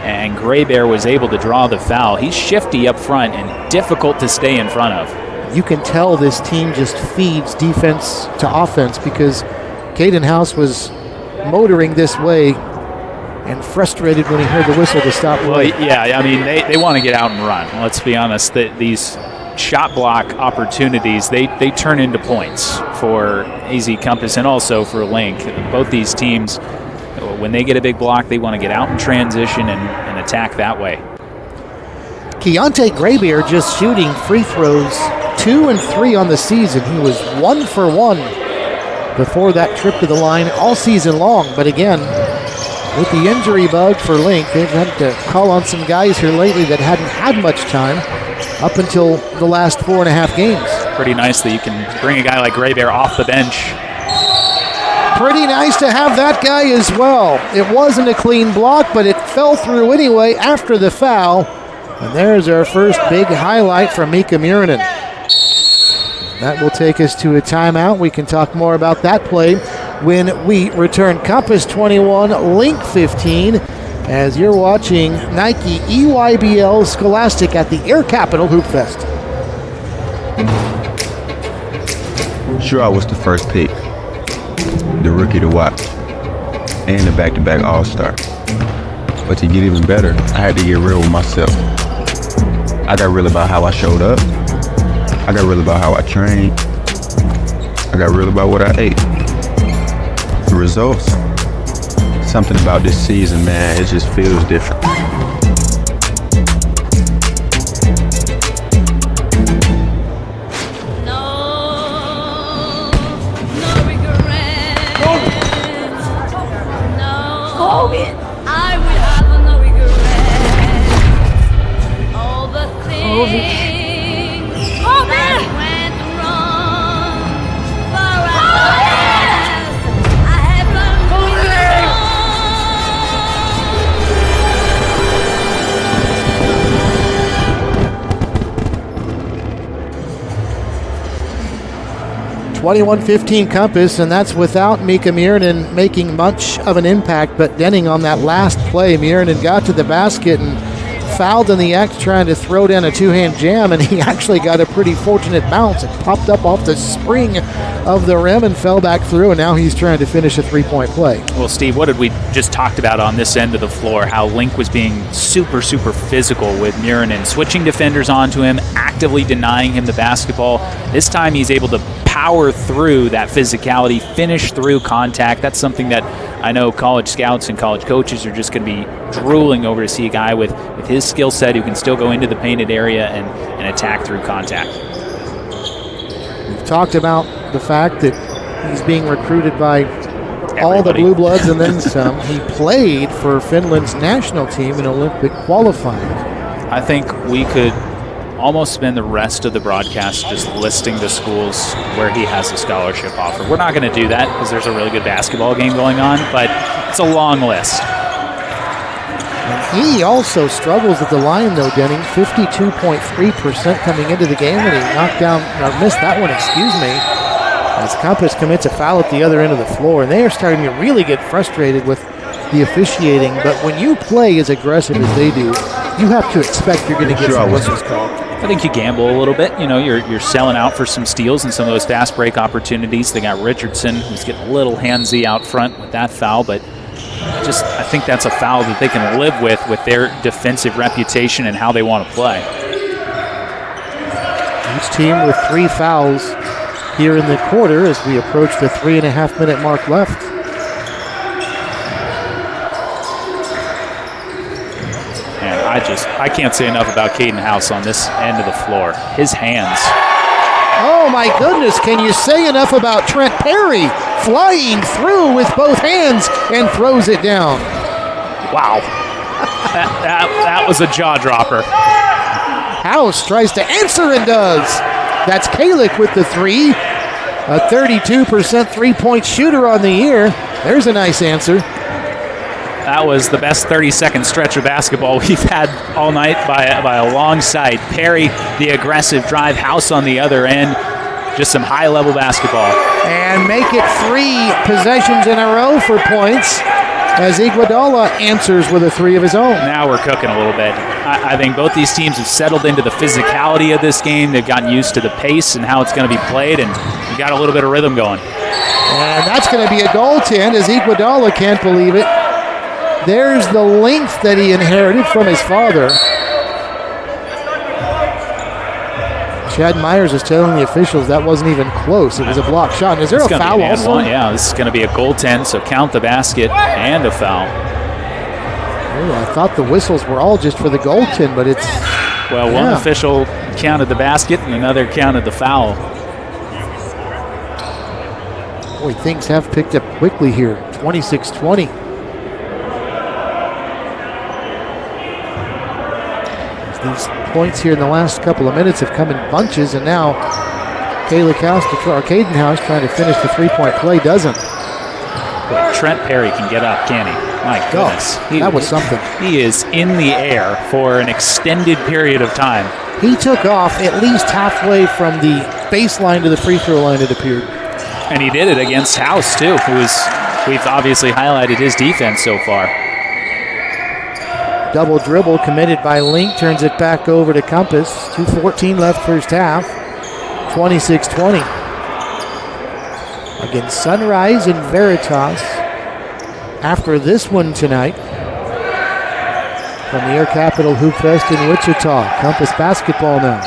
and Graybear was able to draw the foul. He's shifty up front and difficult to stay in front of. You can tell this team just feeds defense to offense, because Caden House was motoring this way and frustrated when he heard the whistle to stop play. Well, yeah, I mean, they want to get out and run. Let's be honest. These shot block opportunities, they turn into points for AZ Compass and also for Link. Both these teams, when they get a big block, they want to get out in transition and attack that way. Keontae Graybear just shooting free throws 2 and 3 on the season. He was 1 for 1 before that trip to the line all season long. But again, with the injury bug for Link, they've had to call on some guys here lately that hadn't had much time up until the last 4.5 games. Pretty nice that you can bring a guy like Graybear off the bench. Pretty nice to have that guy as well. It wasn't a clean block, but it fell through anyway after the foul. And there's our first big highlight from Mika Murinen. That will take us to a timeout. We can talk more about that play when we return. Compass 21, Link 15, as you're watching Nike EYBL Scholastic at the Air Capital Hoopfest. Sure, I was the first pick, the rookie to watch, and the back-to-back All-Star. But to get even better, I had to get real with myself. I got real about how I showed up. I got real about how I trained. I got real about what I ate. The results, something about this season, man, it just feels different. No regret. No, I will have no regret. All the things that went wrong. For I have learned to 21-15 Compass, and that's without Mika Murinen making much of an impact. But Denning on that last play, Murinen got to the basket and fouled in the act trying to throw down a two-hand jam, and he actually got a pretty fortunate bounce. It popped up off the spring of the rim and fell back through, and now he's trying to finish a three-point play. Well, Steve, what did we just talked about on this end of the floor, how Link was being super physical with Murinen, switching defenders onto him, actively denying him the basketball. This time he's able to power through that physicality, finish through contact. That's something that I know college scouts and college coaches are just going to be drooling over, to see a guy with his skill set who can still go into the painted area and attack through contact. We've talked about the fact that he's being recruited by all the Blue Bloods and then some. He played for Finland's national team in Olympic qualifying. I think we could almost spend the rest of the broadcast just listing the schools where he has a scholarship offer. We're not going to do that because there's a really good basketball game going on, but it's a long list. He also struggles at the line, though, Denning. 52.3% coming into the game, and he missed that one, as Compass commits a foul at the other end of the floor, and they are starting to really get frustrated with the officiating. But when you play as aggressive as they do, you have to expect you're going to get some whistles called. I think you gamble a little bit. You're selling out for some steals and some of those fast break opportunities. They got Richardson, who's getting a little handsy out front with that foul, but I think that's a foul that they can live with their defensive reputation and how they want to play. Each team with 3 fouls here in the quarter as we approach the 3.5-minute mark left. And I can't say enough about Caden House on this end of the floor. His hands. Oh my goodness, can you say enough about Trent Perry flying through with both hands and throws it down? Wow. that was a jaw dropper. House tries to answer and does. That's Kalick with the 3. A 32% three-point shooter on the year. There's a nice answer. That was the best 30-second stretch of basketball we've had all night by a long side. Perry, the aggressive drive, House on the other end. Just some high-level basketball. And make it 3 possessions in a row for points as Iguodala answers with a 3 of his own. Now we're cooking a little bit. I think both these teams have settled into the physicality of this game. They've gotten used to the pace and how it's going to be played, and we got a little bit of rhythm going. And that's going to be a goaltend as Iguodala can't believe it. There's the length that he inherited from his father. Chad Myers is telling the officials that wasn't even close. It was a blocked shot. And is there a foul also? Yeah, this is going to be a goaltend, so count the basket and a foul. Oh, I thought the whistles were all just for the goaltend, but it's... Well, one official counted the basket and another counted the foul. Boy, things have picked up quickly here. 26-20. These points here in the last couple of minutes have come in bunches, and now Caden House trying to finish the three-point play doesn't. But Trent Perry can get up, can he? My goodness. That was something. He is in the air for an extended period of time. He took off at least halfway from the baseline to the free throw line, it appeared. And he did it against House, too, we've obviously highlighted his defense so far. Double dribble committed by Link, turns it back over to Compass. 2:14 left first half. 26-20. Against Sunrise and Veritas. After this one tonight, from the Air Capital Hoopfest in Wichita. Compass basketball now.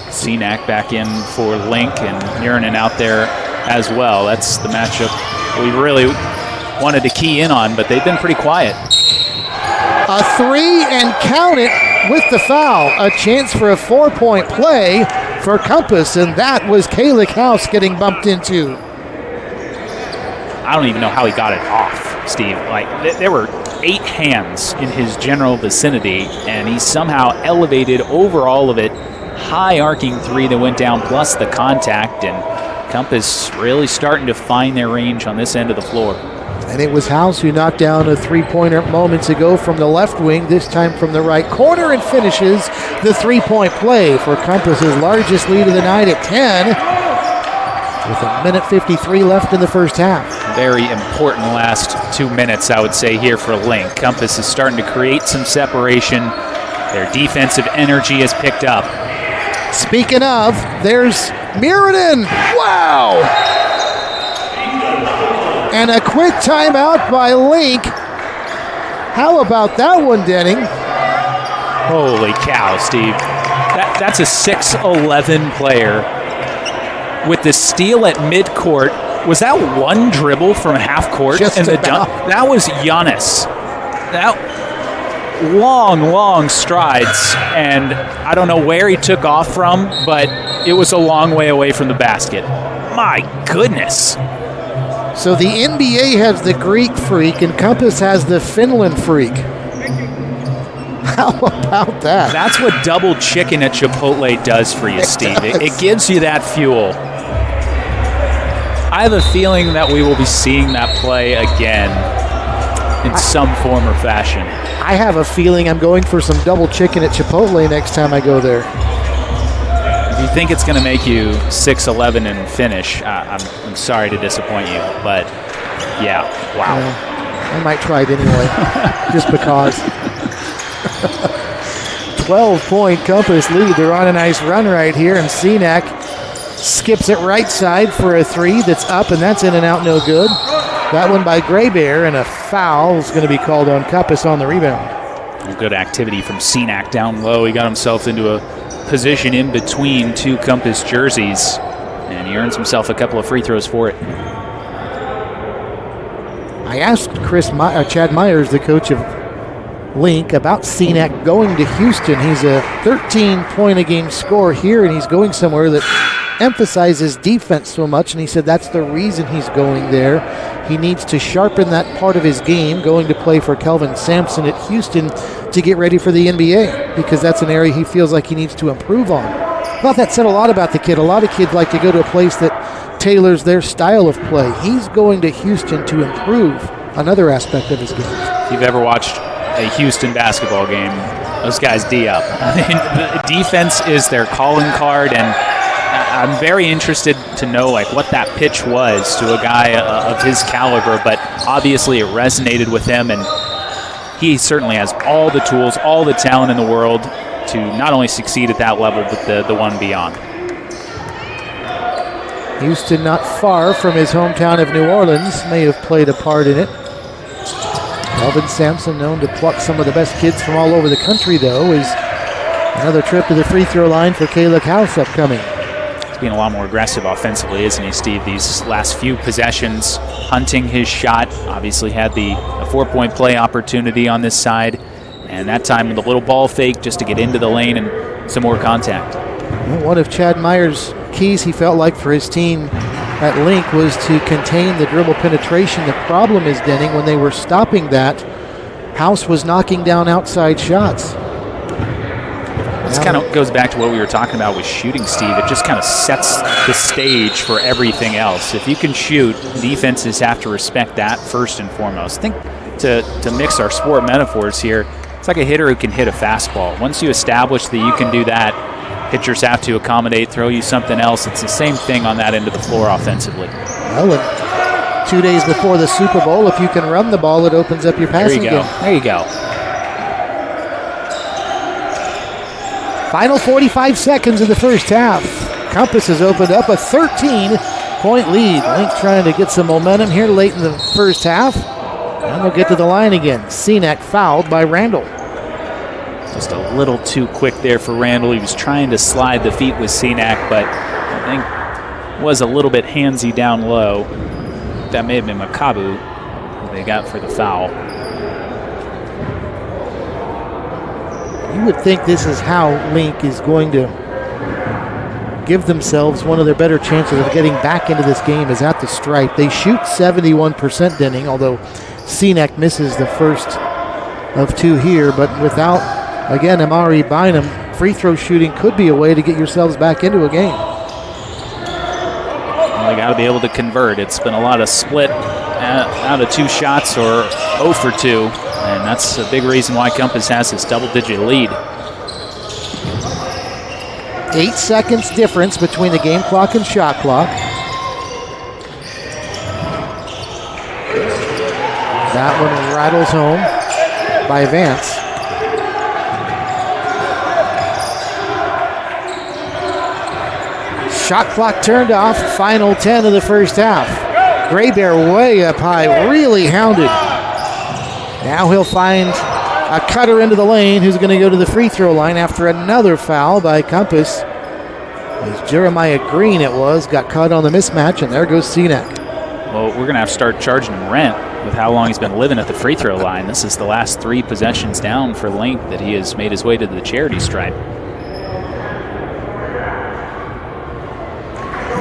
Cenac back in for Link and Urinen out there as well. That's the matchup we really wanted to key in on, but they've been pretty quiet. A 3 and count it with the foul. A chance for a 4-point play for Compass, and that was Kalick House getting bumped into. I don't even know how he got it off, Steve. There were 8 hands in his general vicinity, and he somehow elevated over all of it. High arcing 3 that went down, plus the contact, and Compass really starting to find their range on this end of the floor. And it was House who knocked down a three-pointer moments ago from the left wing, this time from the right corner, and finishes the three-point play for Compass's largest lead of the night at 10, with 1:53 left in the first half. Very important last 2 minutes, I would say, here for Link. Compass is starting to create some separation. Their defensive energy has picked up. Speaking of, there's Mirrodin. Wow! And a quick timeout by Link. How about that one, Denning? Holy cow, Steve. That's a 6'11 player with the steal at midcourt. Was that one dribble from half court? Just and the about. dunk? That was Giannis. That long strides, and I don't know where he took off from, but it was a long way away from the basket. My goodness. So the NBA has the Greek freak and Compass has the Finland freak. How about that? That's what double chicken at Chipotle does for you, Steve. It gives you that fuel. I have a feeling that we will be seeing that play again in some form or fashion. I have a feeling I'm going for some double chicken at Chipotle next time I go there. If you think it's going to make you 6'11" and finish, I'm sorry to disappoint you, but yeah, wow. I might try it anyway, just because. 12-point Compass lead. They're on a nice run right here, and Cenac skips it right side for a three that's up, and that's in and out, no good. That one by Gray Bear, and a foul is going to be called on Compass on the rebound. Good activity from Cenac down low. He got himself into a position in between two Compass jerseys, and he earns himself a couple of free throws for it. I asked Chad Myers, the coach of Link, about Cenac going to Houston. He's a 13-point-a-game scorer here, and he's going somewhere that emphasizes defense so much, and he said that's the reason he's going there. He needs to sharpen that part of his game, going to play for Kelvin Sampson at Houston to get ready for the NBA, because that's an area he feels like he needs to improve on. Well, that said a lot about the kid. A lot of kids like to go to a place that tailors their style of play. He's going to Houston to improve another aspect of his game. If you've ever watched a Houston basketball game, those guys D up. I mean, the defense is their calling card, and I'm very interested to know like what that pitch was to a guy of his caliber, but obviously it resonated with him, and he certainly has all the tools, all the talent in the world to not only succeed at that level, but the one beyond. Houston not far from his hometown of New Orleans, may have played a part in it. Kelvin Sampson, known to pluck some of the best kids from all over the country, though, is another trip to the free throw line for Caleb House upcoming. He's being a lot more aggressive offensively, isn't he, Steve? These last few possessions, hunting his shot. Obviously had a 4-point play opportunity on this side, and that time with a little ball fake just to get into the lane and some more contact. One of Chad Myers' keys, he felt like, for his team at Link was to contain the dribble penetration. The problem is, Denning, when they were stopping that, House was knocking down outside shots. This kind of goes back to what we were talking about with shooting, Steve. It just kind of sets the stage for everything else. If you can shoot, defenses have to respect that first and foremost. I think to mix our sport metaphors here, it's like a hitter who can hit a fastball. Once you establish that you can do that, pitchers have to accommodate, throw you something else. It's the same thing on that end of the floor offensively. Well, and 2 days before the Super Bowl, if you can run the ball, it opens up your passing game. There you go. Final 45 seconds of the first half. Compass has opened up a 13-point lead. Link trying to get some momentum here late in the first half. And they'll get to the line again. Cenac fouled by Randall. Just a little too quick there for Randall. He was trying to slide the feet with Cenac, but I think was a little bit handsy down low. That may have been Makabu they got for the foul. You would think this is how Link is going to give themselves one of their better chances of getting back into this game is at the stripe. They shoot 71%, Denning, although Cenac misses the first of two here, but without, again, Amari Bynum, free throw shooting could be a way to get yourselves back into a game. Well, they got to be able to convert. It's been a lot of split out of two shots or 0 for 2, and that's a big reason why Compass has this double-digit lead. 8 seconds difference between the game clock and shot clock. That one rattles home by Vance. Shot clock turned off. Final 10 of the first half. Gray Bear way up high, really hounded. Now he'll find a cutter into the lane who's going to go to the free throw line after another foul by Compass. As Jeremiah Green got caught on the mismatch, and there goes Cenac. Well, we're going to have to start charging him rent with how long he's been living at the free throw line. This is the last 3 possessions down for Link that he has made his way to the charity stripe.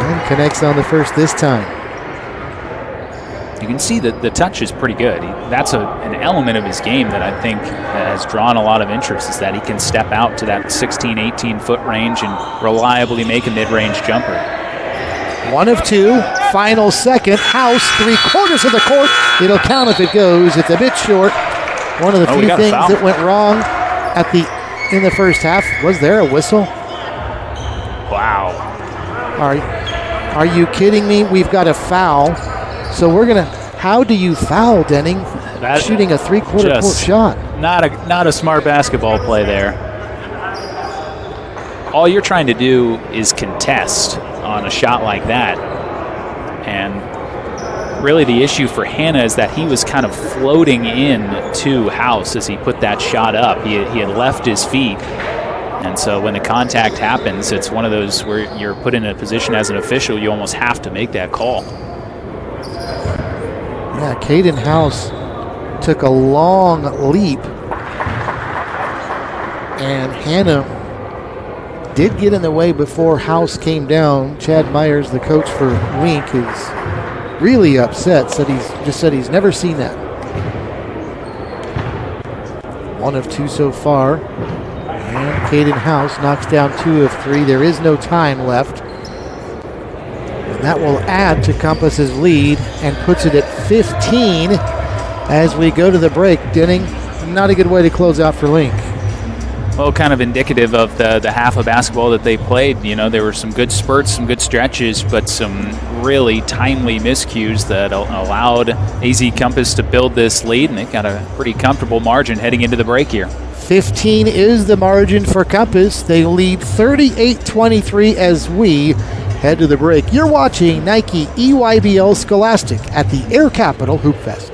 And connects on the first this time. You can see that the touch is pretty good. That's an element of his game that I think has drawn a lot of interest, is that he can step out to that 16, 18-foot range and reliably make a mid-range jumper. 1 of 2, final second. House, 3/4 of the court. It'll count if it goes. It's a bit short. One of the Oh, we few got a things foul. that went wrong in the first half. Was there a whistle? Wow. Are you kidding me? We've got a foul. So we're going to, how do you foul, Denning? That- Shooting a three-quarter court just shot. Not a smart basketball play there. All you're trying to do is contest on a shot like that. And really the issue for Hannah is that he was kind of floating in to House as he put that shot up. He had left his feet. And so when the contact happens, it's one of those where you're put in a position as an official, you almost have to make that call. Yeah, Caden House took a long leap. And Hannah did get in the way before House came down. Chad Myers, the coach for Wink, is really upset. Said he's never seen that. 1 of 2 so far. And Caden House knocks down 2 of 3. There is no time left. And that will add to Compass's lead and puts it at 15 as we go to the break. Denning, not a good way to close out for Link. Well, kind of indicative of the half of basketball that they played. You know, there were some good spurts, some good stretches, but some really timely miscues that allowed AZ Compass to build this lead, and they've got a pretty comfortable margin heading into the break here. 15 is the margin for Compass. They lead 38-23 as we head to the break. You're watching Nike EYBL Scholastic at the Air Capital Hoopfest.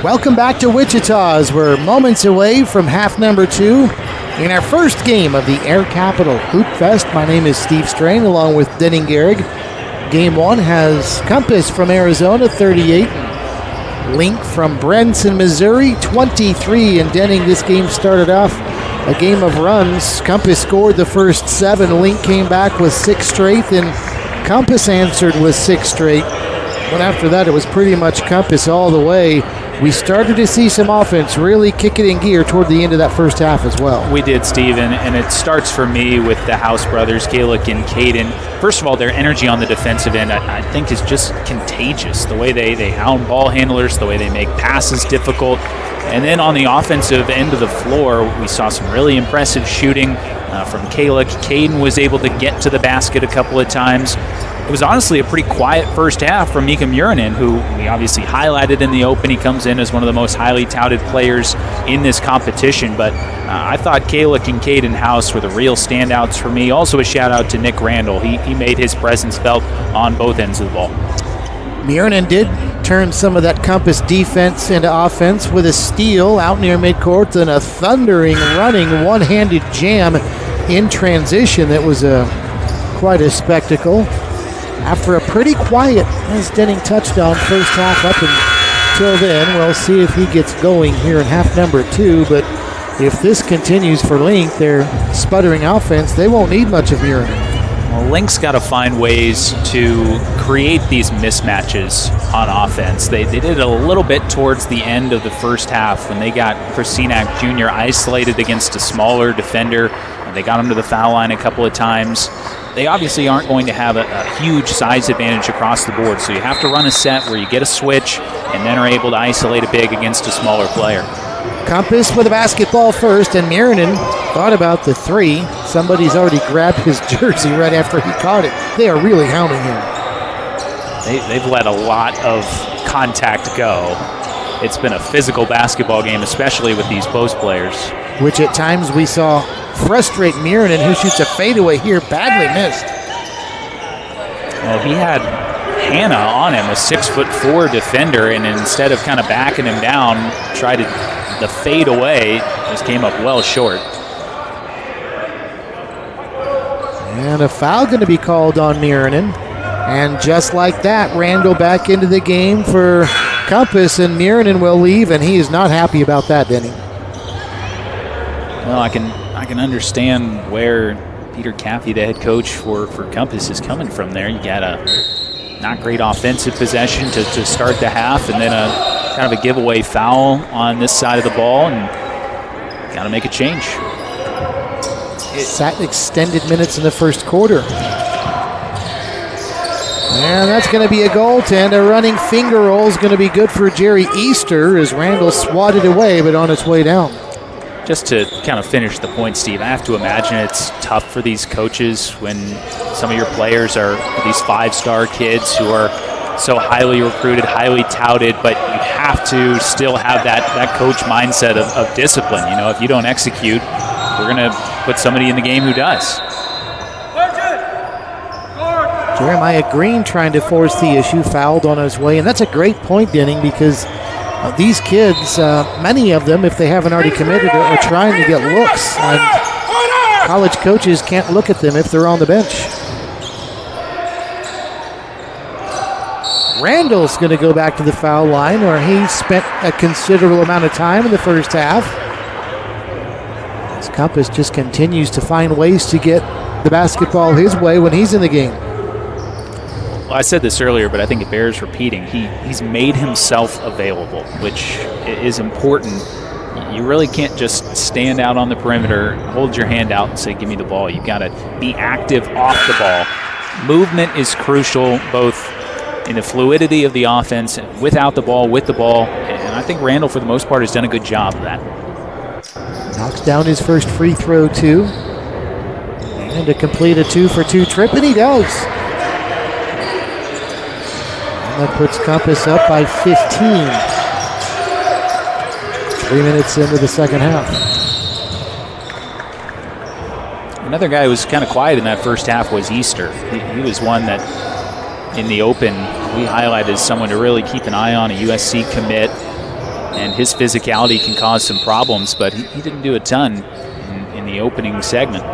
Welcome back to Wichita as we're moments away from half number 2 in our first game of the Air Capital Hoopfest. My name is Steve Strain along with Denning Gehrig. Game 1 has Compass from Arizona, 38. Link from Branson, Missouri, 23. And Denning, this game started off a game of runs. Compass scored the first 7. Link came back with 6 straight. Then Compass answered with 6 straight. But after that, it was pretty much Compass all the way. We started to see some offense really kick it in gear toward the end of that first half as well. We did, Steven, and it starts for me with the House brothers, Kalick and Caden. First of all, their energy on the defensive end, I think, is just contagious. The way they hound ball handlers, the way they make passes difficult. And then on the offensive end of the floor, we saw some really impressive shooting from Kalick. Caden was able to get to the basket a couple of times. It was honestly a pretty quiet first half from Mika Murinen, who we obviously highlighted in the open. He comes in as one of the most highly touted players in this competition. But I thought Kalick and Caden House were the real standouts for me. Also a shout out to Nick Randall. He made his presence felt on both ends of the ball. Murinen did turn some of that Compass defense into offense with a steal out near midcourt and a thundering, running, one-handed jam in transition that was quite a spectacle. After a pretty quiet, as Denning touched on, first half up until then. We'll see if he gets going here in half number 2. But if this continues for Link, their sputtering offense, they won't need much of Murinen. Well, Link's got to find ways to create these mismatches on offense. They did it a little bit towards the end of the first half when they got Chris Senack Jr. isolated against a smaller defender. They got him to the foul line a couple of times. They obviously aren't going to have a huge size advantage across the board, so you have to run a set where you get a switch and then are able to isolate a big against a smaller player. Compass with the basketball first, and Murinen thought about the 3. Somebody's already grabbed his jersey right after he caught it. They are really hounding him. They've let a lot of contact go. It's been a physical basketball game, especially with these post players. Which at times we saw frustrate Murinen, who shoots a fadeaway here, badly missed. Well, he had Hannah on him, a 6'4" defender, and instead of kind of backing him down, tried the fade away, just came up well short. And a foul going to be called on Murinen. And just like that, Randall back into the game for Compass, and Murinen will leave, and he is not happy about that, Denny. Well, I can understand where Peter Caffey, the head coach for Compass, is coming from there. You got a not great offensive possession to start the half, and then a kind of a giveaway foul on this side of the ball, and got to make a change. Sat extended minutes in the first quarter. And that's going to be a goaltend. A running finger roll is going to be good for Jerry Easter as Randall swatted away, but on its way down. Just to kind of finish the point, Steve, I have to imagine it's tough for these coaches when some of your players are these 5-star kids who are so highly recruited, highly touted, but you have to still have that coach mindset of discipline. You know, if you don't execute, we're going to put somebody in the game who does. Jeremiah Green trying to force the issue, fouled on his way. And that's a great point, Denning, because these kids, many of them, if they haven't already committed, are trying to get looks. And college coaches can't look at them if they're on the bench. Randall's going to go back to the foul line, where he spent a considerable amount of time in the first half. As Compass just continues to find ways to get the basketball his way when he's in the game. Well, I said this earlier, but I think it bears repeating. He's made himself available, which is important. You really can't just stand out on the perimeter, hold your hand out and say, give me the ball. You've got to be active off the ball. Movement is crucial, both in the fluidity of the offense, without the ball, with the ball. And I think Randall, for the most part, has done a good job of that. Knocks down his first free throw, too. And to complete a 2-for-2 trip, and he does. That puts Compass up by 15. 3 minutes into the second half. Another guy who was kind of quiet in that first half was Easter. He was one that in the open we highlighted as someone to really keep an eye on, a USC commit. and his physicality can cause some problems, but he didn't do a ton in the opening segment.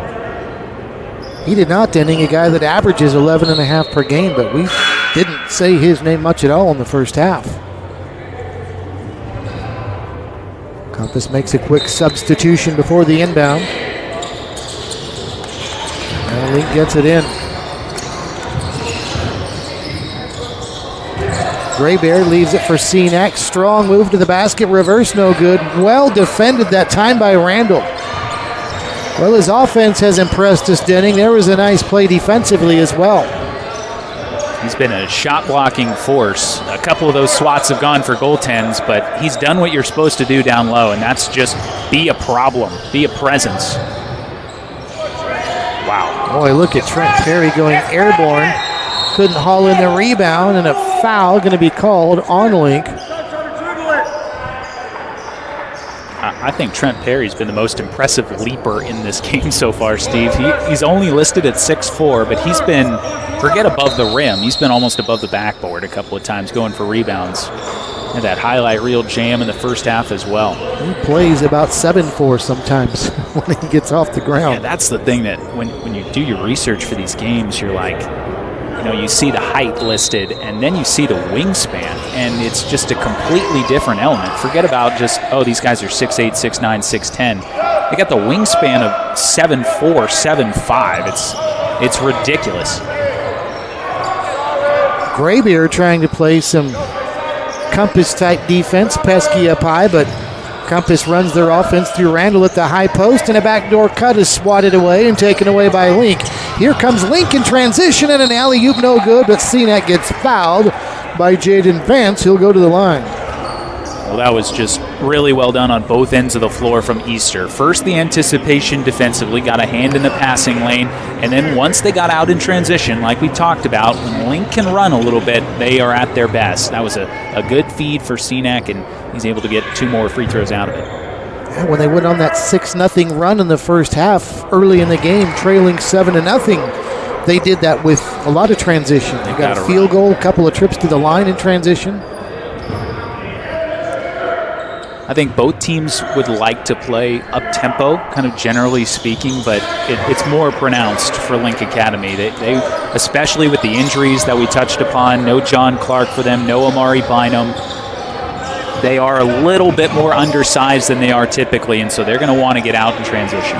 He did not, Denning, a guy that averages 11.5 per game, but we didn't say his name much at all in the first half. Compass makes a quick substitution before the inbound. And Link gets it in. Gray Bear leaves it for Cenac. Strong move to the basket, reverse no good. Well defended that time by Randall. Well, his offense has impressed us, Denning. There was a nice play defensively as well. He's been a shot-blocking force. A couple of those swats have gone for goaltends, but he's done what you're supposed to do down low, and that's just be a problem, be a presence. Wow. Boy, look at Trent Perry going airborne. Couldn't haul in the rebound, and a foul going to be called on Link. I think Trent Perry's been the most impressive leaper in this game so far, Steve. He's only listed at 6'4", but he's been, forget above the rim, he's been almost above the backboard a couple of times going for rebounds. And that highlight reel jam in the first half as well. He plays about 7'4" sometimes when he gets off the ground. Yeah, that's the thing that when you do your research for these games, you're like, you see the height listed, and then you see the wingspan, and it's just a completely different element. Forget about just, these guys are 6'8", 6'9", 6'10". They got the wingspan of 7'4", 7'5". It's ridiculous. Graybeard trying to play some Compass-type defense, pesky up high, but Compass runs their offense through Randall at the high post, and a backdoor cut is swatted away and taken away by Link. Here comes Link in transition, and an alley-oop no good, but Cenac gets fouled by Jaden Vance. He'll go to the line. Well, that was just really well done on both ends of the floor from Easter. First, the anticipation defensively, got a hand in the passing lane, and then once they got out in transition, like we talked about, when Link can run a little bit, they are at their best. That was a good feed for Cenac, and he's able to get 2 more free throws out of it. When they went on that 6-0 run in the first half, early in the game, trailing 7-0, they did that with a lot of transition. They got a field goal, a couple of trips to the line in transition. I think both teams would like to play up-tempo, kind of generally speaking, but it's more pronounced for Link Academy. They, especially with the injuries that we touched upon, no John Clark for them, no Amari Bynum. They are a little bit more undersized than they are typically, and so they're going to want to get out in transition.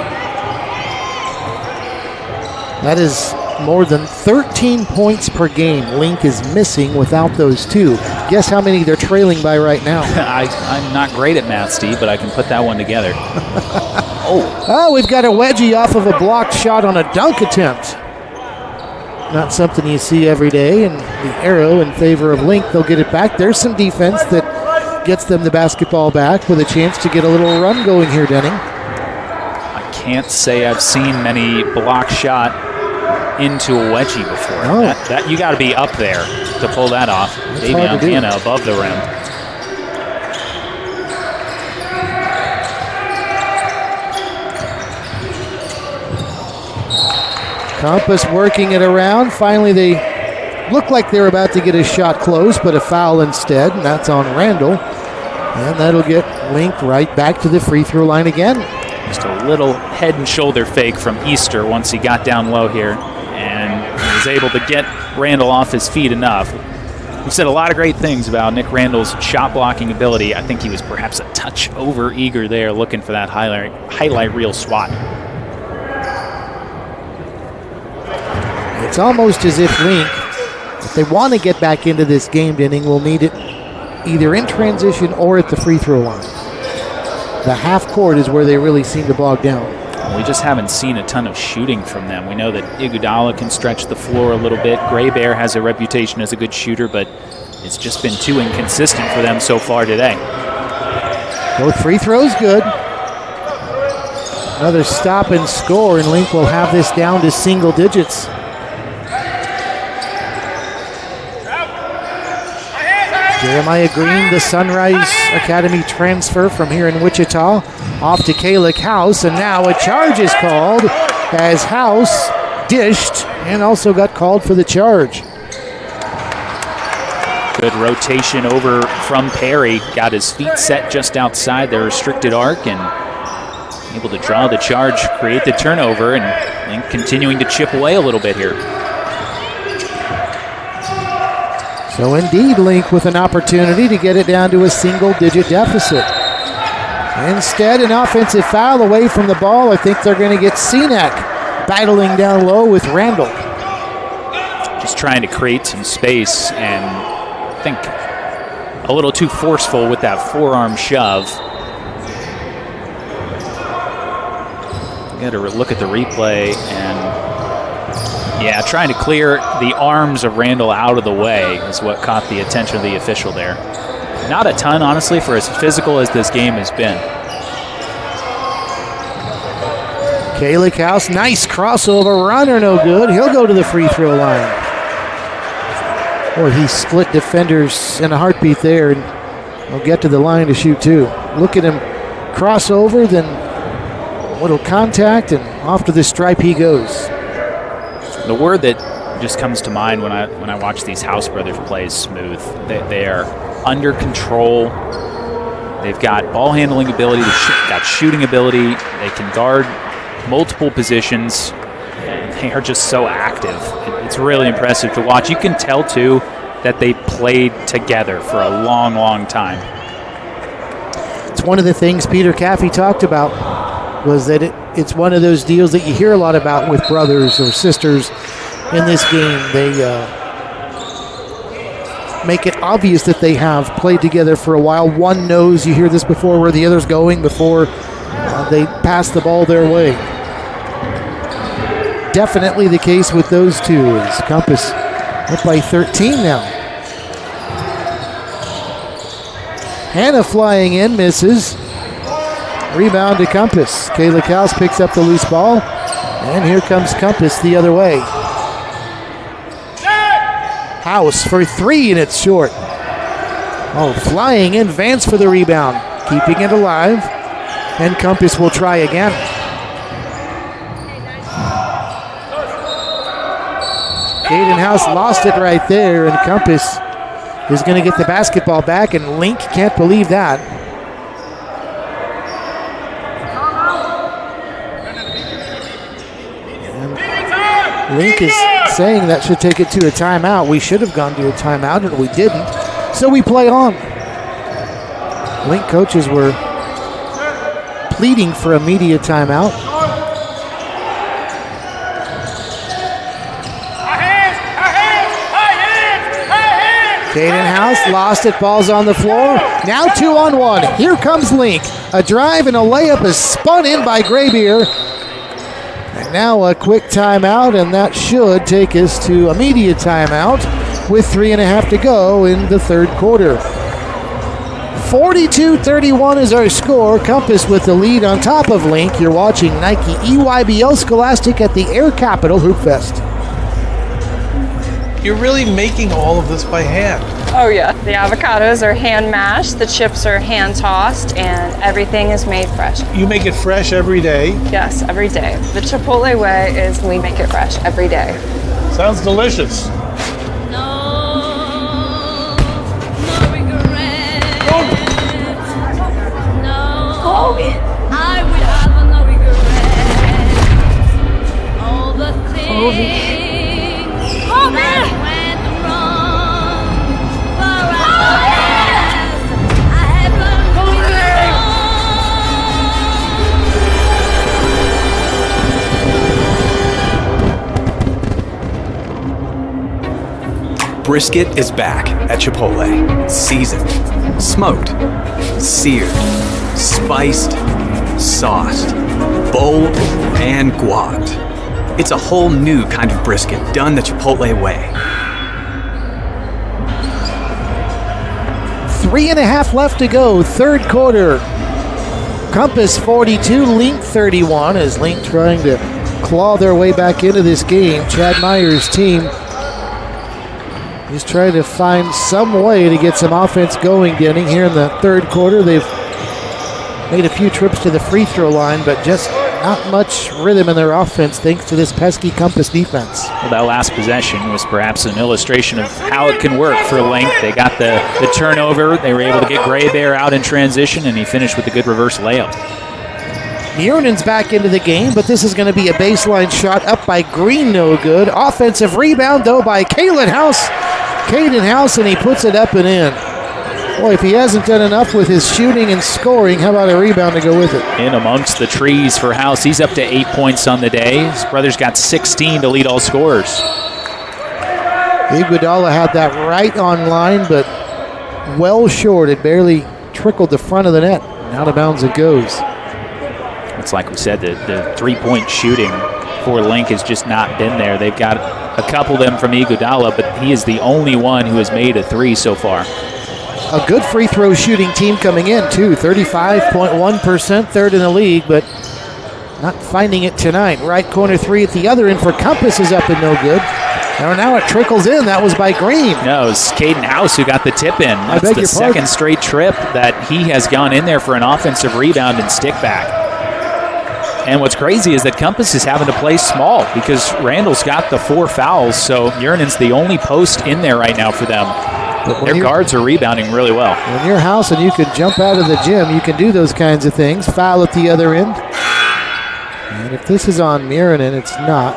That is more than 13 points per game Link is missing without those two. Guess how many they're trailing by right now? I'm not great at math, Steve, but I can put that one together. Oh, we've got a wedgie off of a blocked shot on a dunk attempt. Not something you see every day, and the arrow in favor of Link. They'll get it back. There's some defense that gets them the basketball back with a chance to get a little run going here, Denning. I can't say I've seen many block shot into a wedgie before. No. That you got to be up there to pull that off. Maybe Montana above the rim. Compass working it around. Finally, they look like they're about to get a shot close, but a foul instead, and that's on Randall. And that'll get Link right back to the free throw line again. Just a little head and shoulder fake from Easter once he got down low here and was able to get Randall off his feet enough. We've said a lot of great things about Nick Randall's shot blocking ability. I think he was perhaps a touch over eager there looking for that highlight reel swat. It's almost as if Link, if they want to get back into this game, Denning, will need it either in transition or at the free throw line. The half court is where they really seem to bog down. We just haven't seen a ton of shooting from them. We know that Iguodala can stretch the floor a little bit. Gray Bear has a reputation as a good shooter, but it's just been too inconsistent for them so far today. Both free throws good. Another stop and score, and Link will have this down to single digits. Jeremiah Green, the Sunrise Academy transfer from here in Wichita, off to Kalick House, and now a charge is called as House dished and also got called for the charge. Good rotation over from Perry. Got his feet set just outside the restricted arc and able to draw the charge, create the turnover, and continuing to chip away a little bit here. So indeed, Link with an opportunity to get it down to a single-digit deficit. Instead, an offensive foul away from the ball. I think they're going to get Cenac battling down low with Randall. Just trying to create some space, and I think a little too forceful with that forearm shove. You got to look at the replay, and yeah, trying to clear the arms of Randall out of the way is what caught the attention of the official there. Not a ton, honestly, for as physical as this game has been. Kalik House, nice crossover, runner no good. He'll go to the free throw line. Boy, he split defenders in a heartbeat there, and will get to the line to shoot too. Look at him cross over, then a little contact, and off to the stripe he goes. The word that just comes to mind when I watch these House brothers play is smooth. They are under control. They've got ball handling ability, got shooting ability. They can guard multiple positions, and they are just so active. It's really impressive to watch. You can tell too that they played together for a long, long time. It's one of the things Peter Caffey talked about, was that it's one of those deals that you hear a lot about with brothers or sisters in this game. They make it obvious that they have played together for a while. One knows, you hear this before, where the other's going before they pass the ball their way. Definitely the case with those two, as Compass up by 13 now. Hannah flying in, misses. Rebound to Compass. Kayla House picks up the loose ball, and here comes Compass the other way. House for three, and it's short. Oh, flying in, Vance for the rebound, keeping it alive, and Compass will try again. Caden House lost it right there, and Compass is going to get the basketball back, and Link can't believe that. Link is saying that should take it to a timeout. We should have gone to a timeout, and we didn't. So we play on. Link coaches were pleading for a media timeout. Caden House lost it, ball's on the floor. Now 2-on-1. Here comes Link. A drive and a layup is spun in by Graybeer. And now a quick timeout, and that should take us to a media timeout with 3.5 to go in the third quarter. 42-31 is our score. Compass with the lead on top of Link. You're watching Nike EYBL Scholastic at the Air Capital Hoopfest. You're really making all of this by hand. Oh yeah, the avocados are hand mashed, the chips are hand tossed, and everything is made fresh. You make it fresh every day. Yes, every day. The Chipotle way is we make it fresh every day. Sounds delicious. No regret. No, I would have no regret. All the things that went wrong, for I have Brisket is back at Chipotle. Seasoned, smoked, seared, spiced, sauced, bold, and guac. It's a whole new kind of brisket done the Chipotle way. 3.5 left to go, third quarter. Compass 42, Link 31, as Link trying to claw their way back into this game. Chad Meyer's team is trying to find some way to get some offense going, Denning. Here in the third quarter, they've made a few trips to the free throw line, but just not much rhythm in their offense thanks to this pesky Compass defense. Well, that last possession was perhaps an illustration of how it can work for Link. They got the turnover. They were able to get Gray Bear out in transition, and he finished with a good reverse layup. Muirnen's back into the game, but this is going to be a baseline shot up by Green, no good. Offensive rebound, though, by Caden House, and he puts it up and in. Boy, if he hasn't done enough with his shooting and scoring, how about a rebound to go with it? In amongst the trees for House. He's up to 8 points on the day. His brother's got 16 to lead all scorers. Iguodala had that right on line, but well short. It barely trickled the front of the net. Out of bounds it goes. It's like we said, the three-point shooting for Link has just not been there. They've got a couple of them from Iguodala, but he is the only one who has made a three so far. A good free throw shooting team coming in, too. 35.1%, third in the league, but not finding it tonight. Right corner three at the other end for Compass is up and no good. Now it trickles in. That was by Green. No, it was Caden House who got the tip in. That's the second straight trip that he has gone in there for an offensive rebound and stick back. And what's crazy is that Compass is having to play small because Randall's got the 4 fouls, so Muirnen's the only post in there right now for them. Their guards are rebounding really well. When you're House and you can jump out of the gym, you can do those kinds of things. Foul at the other end. And if this is on Muirnen, it's not.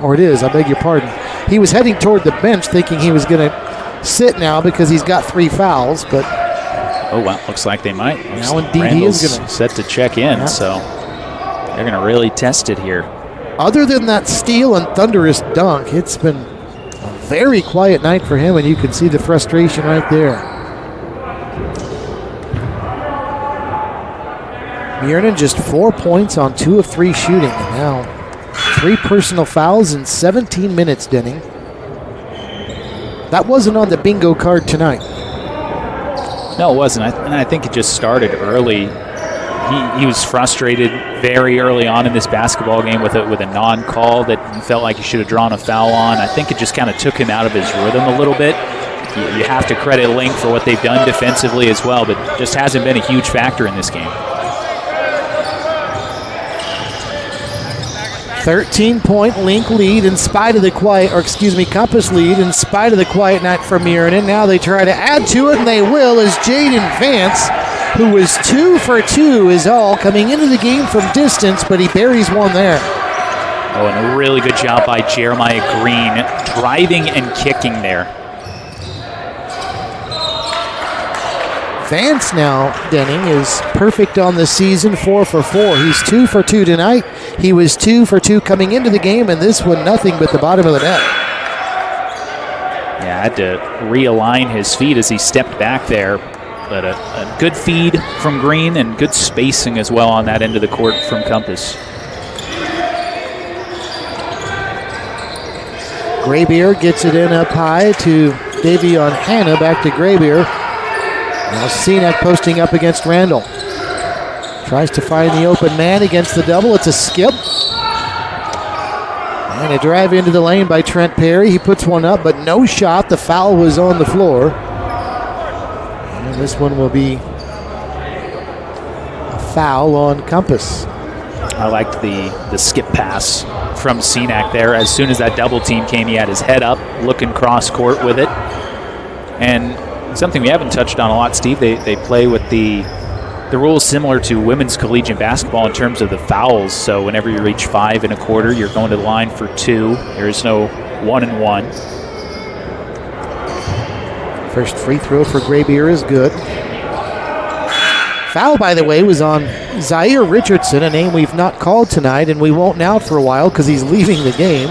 Or it is, I beg your pardon. He was heading toward the bench thinking he was going to sit now because he's got 3 fouls, but... Oh, well, looks like they might. Now indeed Randall's he is going to... set to check in, so they're going to really test it here. Other than that steal and thunderous dunk, it's been a very quiet night for him, and you can see the frustration right there. Muirnen just 4 points on 2 of 3 shooting, and now 3 personal fouls in 17 minutes, Denning. That wasn't on the bingo card tonight. No, it wasn't. And I think it just started early. He was frustrated very early on in this basketball game with a non-call that he felt like he should have drawn a foul on. I think it just kind of took him out of his rhythm a little bit. You have to credit Link for what they've done defensively as well, but just hasn't been a huge factor in this game. 13-point Link lead in spite of the Compass lead in spite of the quiet night for Muirnen. Now they try to add to it, and they will, as Jaden Vance, who was 2 for 2, is all coming into the game from distance, but he buries one there. Oh, and a really good job by Jeremiah Green, driving and kicking there. Vance now, Denning, is perfect on the season, 4 for 4. He's 2 for 2 tonight. He was 2 for 2 coming into the game, and this one nothing but the bottom of the net. Yeah, had to realign his feet as he stepped back there. But a good feed from Green and good spacing as well on that end of the court from Compass. Graybeer gets it in up high to Davion Hanna, back to Graybeer. Now Cenac posting up against Randall. Tries to find the open man against the double. It's a skip. And a drive into the lane by Trent Perry. He puts one up, but no shot. The foul was on the floor. And this one will be a foul on Compass. I liked the skip pass from Cenac there. As soon as that double team came, he had his head up, looking cross court with it. And something we haven't touched on a lot, Steve, they play with the rules similar to women's collegiate basketball in terms of the fouls. So whenever you reach 5 1/4, you're going to the line for 2. There is no 1 and 1. First free throw for Graybeer is good. Foul, by the way, was on Zaire Richardson, a name we've not called tonight, and we won't now for a while because he's leaving the game.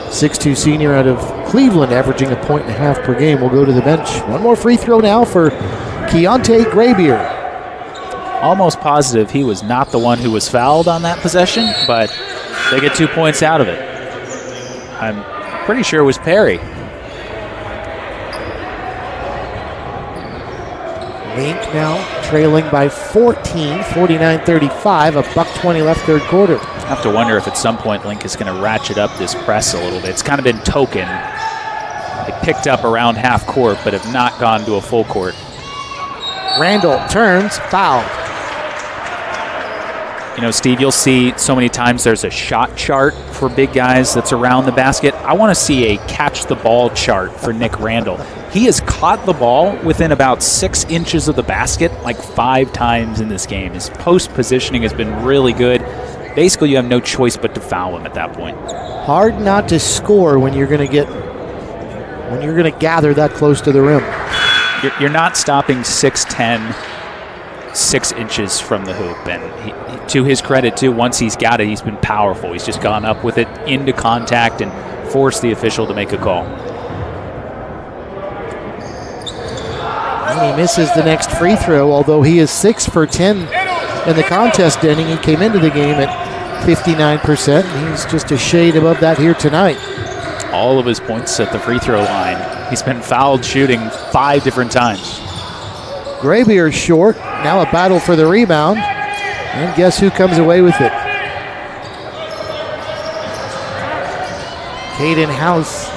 6'2" senior out of Cleveland, averaging 1.5 points per game, will go to the bench. One more free throw now for Keontae Graybeer. Almost positive he was not the one who was fouled on that possession, but they get 2 points out of it. I'm pretty sure it was Perry. Link now trailing by 14, 49-35, a $1:20 left third quarter. I have to wonder if at some point Link is going to ratchet up this press a little bit. It's kind of been token. They picked up around half court, but have not gone to a full court. Randall turns, foul. You know, Steve, you'll see so many times there's a shot chart for big guys that's around the basket. I want to see a catch the ball chart for Nick Randall. He has caught the ball within about 6 inches of the basket like 5 times in this game. His post positioning has been really good. Basically, you have no choice but to foul him at that point. Hard not to score when you're going to gather that close to the rim. You're not stopping 6'10", 6 inches from the hoop. And he, to his credit, too, once he's got it, he's been powerful. He's just gone up with it into contact and forced the official to make a call. And he misses the next free throw, although he is 6 for 10 in the contest ending. He came into the game at 59%. He's just a shade above that here tonight. All of his points at the free throw line. He's been fouled shooting 5 different times. Graybeard short. Now a battle for the rebound. And guess who comes away with it? Caden House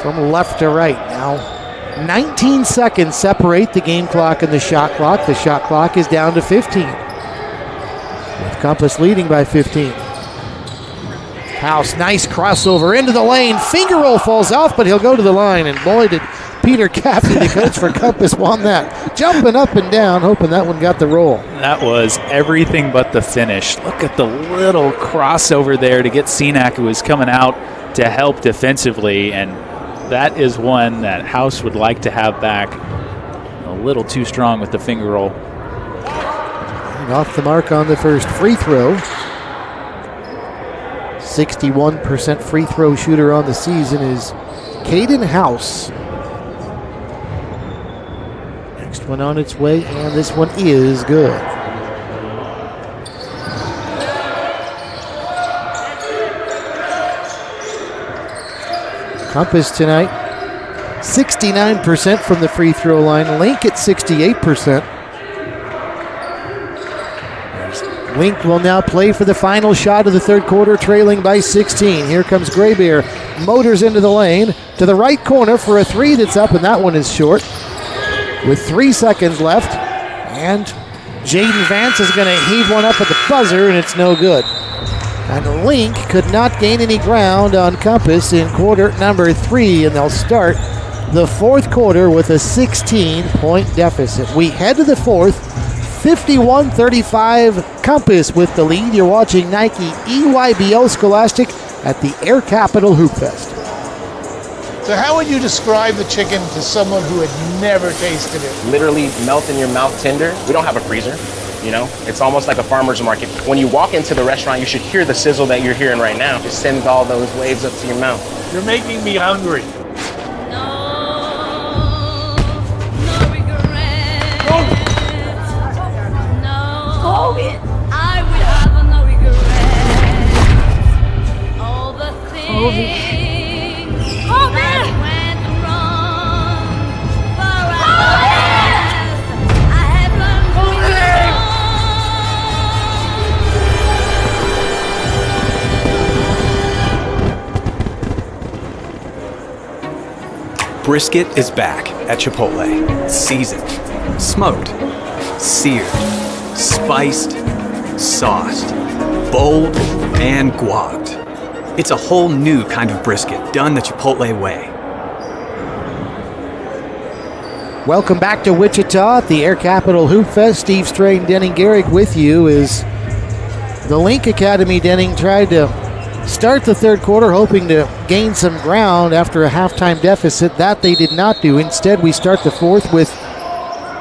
from left to right. Now 19 seconds separate the game clock and the shot clock. The shot clock is down to 15. With Compass leading by 15. House, nice crossover into the lane. Finger roll falls off, but he'll go to the line. And boy, did Peter Cappy, the coach for Compass, want that. Jumping up and down, hoping that one got the roll. That was everything but the finish. Look at the little crossover there to get Senac, who was coming out to help defensively. And that is one that House would like to have back. A little too strong with the finger roll. And off the mark on the first free throw. 61% free throw shooter on the season is Caden House. Next one on its way, and this one is good. Compass tonight, 69% from the free throw line. Link at 68%. Link will now play for the final shot of the third quarter, trailing by 16. Here comes Graybeer, motors into the lane, to the right corner for a three that's up, and that one is short. With 3 seconds left, and Jaden Vance is going to heave one up at the buzzer, and it's no good. And Link could not gain any ground on Compass in quarter number 3, and they'll start the fourth quarter with a 16-point deficit. We head to the fourth, 51-35 Compass with the lead. You're watching Nike EYBL Scholastic at the Air Capital Hoopfest. So how would you describe the chicken to someone who had never tasted it? Literally melt in your mouth tender. We don't have a freezer, you know? It's almost like a farmer's market. When you walk into the restaurant, you should hear the sizzle that you're hearing right now. Just sends all those waves up to your mouth. You're making me hungry. I would have no regrets. All the things that went wrong. For I have learned Brisket is back at Chipotle. Seasoned, smoked, seared, spiced, sauced, bold, and guagged. It's a whole new kind of brisket done the Chipotle way. Welcome back to Wichita at the Air Capital Hoopfest. Steve Strain, Denning Garrick with you as the Link Academy Denning tried to start the third quarter hoping to gain some ground after a halftime deficit. That they did not do. Instead, we start the fourth with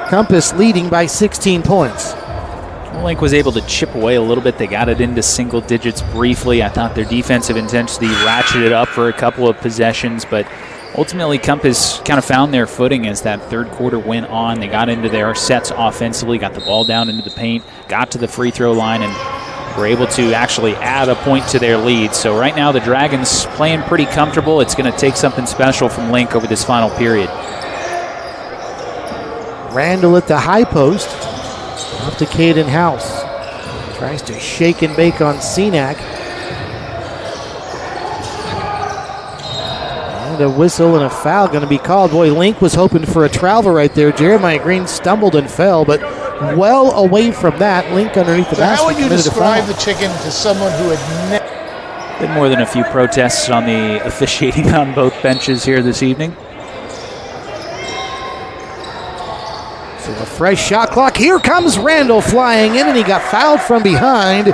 Compass leading by 16 points. Link was able to chip away a little bit. They got it into single digits briefly. I thought their defensive intensity ratcheted up for a couple of possessions, but ultimately Compass kind of found their footing as that third quarter went on. They got into their sets offensively, got the ball down into the paint, got to the free throw line, and were able to actually add a point to their lead. So right now the Dragons playing pretty comfortable. It's going to take something special from Link over this final period. Randall at the high post. Off to Caden House. Tries to shake and bake on Senac. And a whistle and a foul going to be called. Boy, Link was hoping for a travel right there. Jeremiah Green stumbled and fell, but well away from that. Link underneath the So basket. how would you committed a describe foul. the chicken to someone who had never... Been more than a few protests on the officiating on both benches here this evening. So a fresh shot clock. Here comes Randall flying in, and he got fouled from behind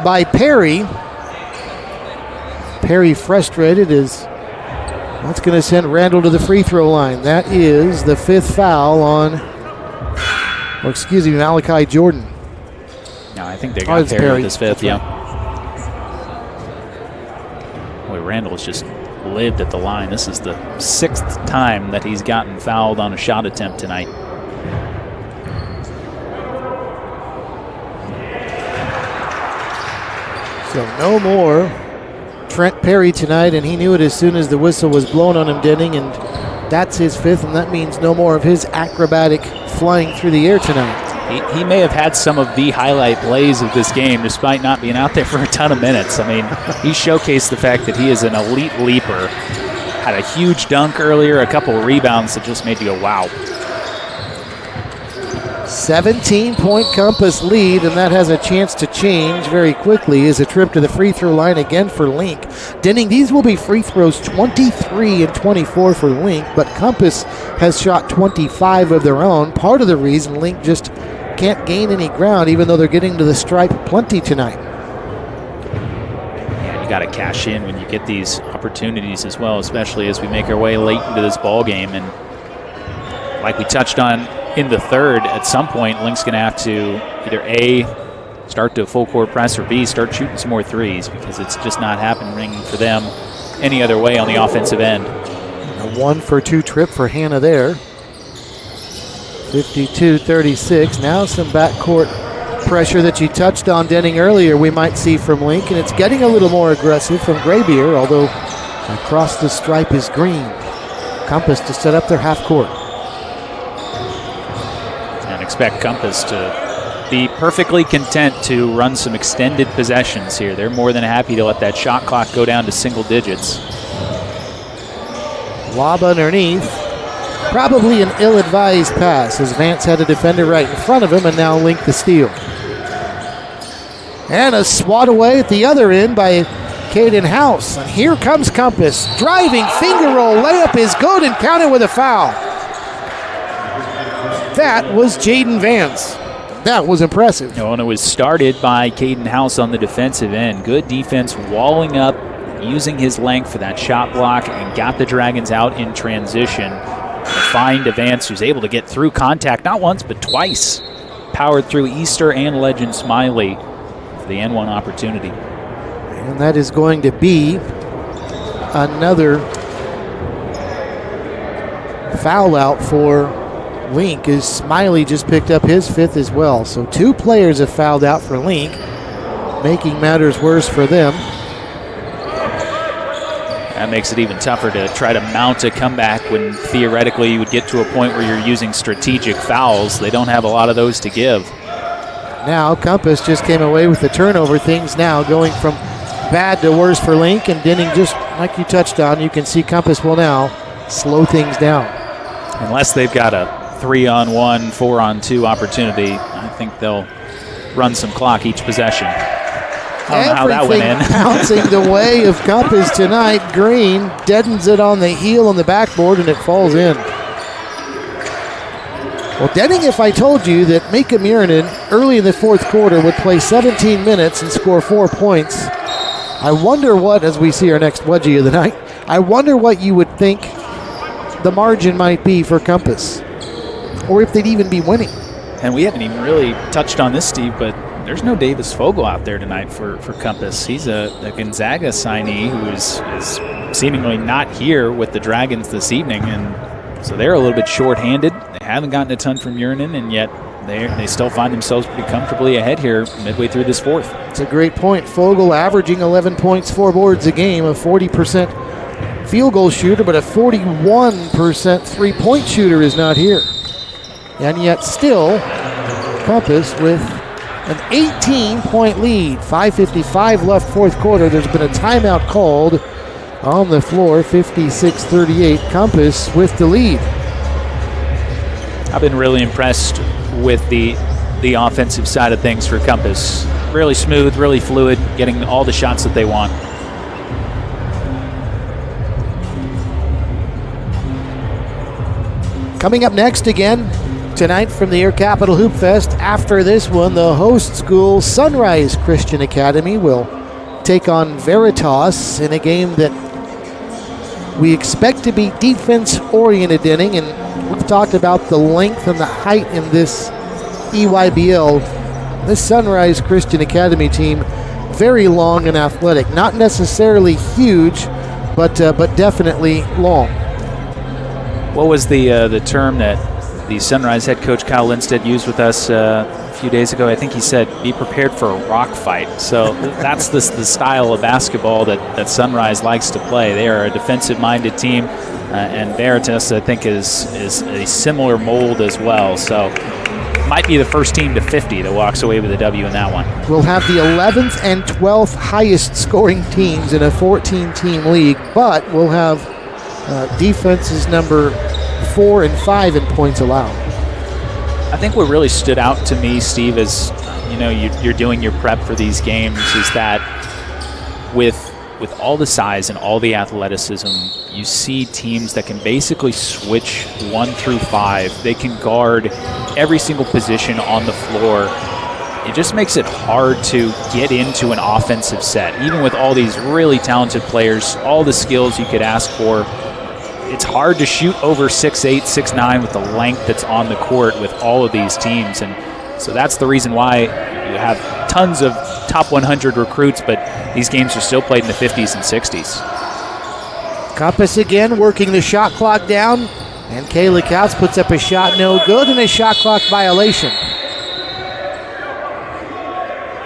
by Perry. Perry frustrated as that's going to send Randall to the free throw line. That is the 5th foul on, Malachi Jordan. No, I think they got it's Perry with his 5th, yeah. Boy, Randall's just lived at the line. This is the 6th time that he's gotten fouled on a shot attempt tonight. So no more Trent Perry tonight, and he knew it as soon as the whistle was blown on him, Denning, and that's his 5th, and that means no more of his acrobatic flying through the air tonight. He may have had some of the highlight plays of this game despite not being out there for a ton of minutes. I mean, he showcased the fact that he is an elite leaper. Had a huge dunk earlier, a couple of rebounds that just made you go, wow. 17-point Compass lead, and that has a chance to change very quickly as a trip to the free throw line again for Link. Denning, these will be free throws 23 and 24 for Link, but Compass has shot 25 of their own. Part of the reason Link just can't gain any ground, even though they're getting to the stripe plenty tonight. Yeah, you got to cash in when you get these opportunities as well, especially as we make our way late into this ball game. And like we touched on in the third, at some point, Link's going to have to either A, start to a full court press, or B, start shooting some more threes, because it's just not happening for them any other way on the offensive end. A 1-for-2 trip for Hannah there. 52-36. Now some backcourt pressure that you touched on, Denning, earlier we might see from Link, and it's getting a little more aggressive from Graybeer, although across the stripe is Green. Compass to set up their half court. And expect Compass to be perfectly content to run some extended possessions here. They're more than happy to let that shot clock go down to single digits. Lob underneath. Probably an ill-advised pass as Vance had a defender right in front of him, and now Link the steal. And a swat away at the other end by Caden House. And here comes Compass. Driving finger roll, layup is good and counted with a foul. That was Jaden Vance. That was impressive. No, and it was started by Caden House on the defensive end. Good defense, walling up, using his length for that shot block, and got the Dragons out in transition. Find Vance, who's able to get through contact not once but twice. Powered through Easter and Legend Smiley for the N1 opportunity. And that is going to be another foul out for Link, as Smiley just picked up his 5th as well. So 2 players have fouled out for Link, making matters worse for them. That makes it even tougher to try to mount a comeback when theoretically you would get to a point where you're using strategic fouls. They don't have a lot of those to give. Now Compass just came away with the turnover. Things now going from bad to worse for Link, and Denning, just like you touched on, you can see Compass will now slow things down. Unless they've got a 3-on-1, 4-on-2 opportunity, I think they'll run some clock each possession. I don't know how that went in. Bouncing the way of Compass tonight. Green deadens it on the heel on the backboard, and it falls in. Well, Denning, if I told you that Mika Murinen early in the 4th quarter would play 17 minutes and score 4 points, I wonder what, as we see our next wedgie of the night, I wonder what you would think the margin might be for Compass, or if they'd even be winning. And we haven't even really touched on this, Steve, but there's no Davis Fogel out there tonight for Compass. He's a Gonzaga signee who is seemingly not here with the Dragons this evening, and so they're a little bit short-handed. They haven't gotten a ton from Murinen, and yet they still find themselves pretty comfortably ahead here midway through this 4th. It's a great point. Fogel averaging 11 points, 4 boards a game, a 40% field goal shooter, but a 41% three-point shooter is not here. And yet still, Compass with an 18-point lead. 5:55 left 4th quarter. There's been a timeout called on the floor. 56-38. Compass with the lead. I've been really impressed with the the offensive side of things for Compass. Really smooth, really fluid, getting all the shots that they want. Coming up next again tonight from the Air Capital Hoopfest. After this one, the host school Sunrise Christian Academy will take on Veritas in a game that we expect to be defense-oriented inning, and we've talked about the length and the height in this EYBL. This Sunrise Christian Academy team, very long and athletic. Not necessarily huge, but definitely long. What was the term that the Sunrise head coach Kyle Lindstedt used with us a few days ago? I think he said, be prepared for a rock fight. So that's the style of basketball that Sunrise likes to play. They are a defensive-minded team, and Veritas, I think, is a similar mold as well. So might be the first team to 50 that walks away with a W in that one. We'll have the 11th and 12th highest scoring teams in a 14-team league, but we'll have defenses number 4 and 5 in points allowed. I think what really stood out to me, Steve, as you're doing your prep for these games, is that with all the size and all the athleticism, you see teams that can basically switch 1 through 5. They can guard every single position on the floor. It just makes it hard to get into an offensive set. Even with all these really talented players, all the skills you could ask for, it's hard to shoot over 6'8", 6'9" with the length that's on the court with all of these teams. And so that's the reason why you have tons of top 100 recruits, but these games are still played in the 50s and 60s. Compass again working the shot clock down, and Kayla Couts puts up a shot no good and a shot clock violation.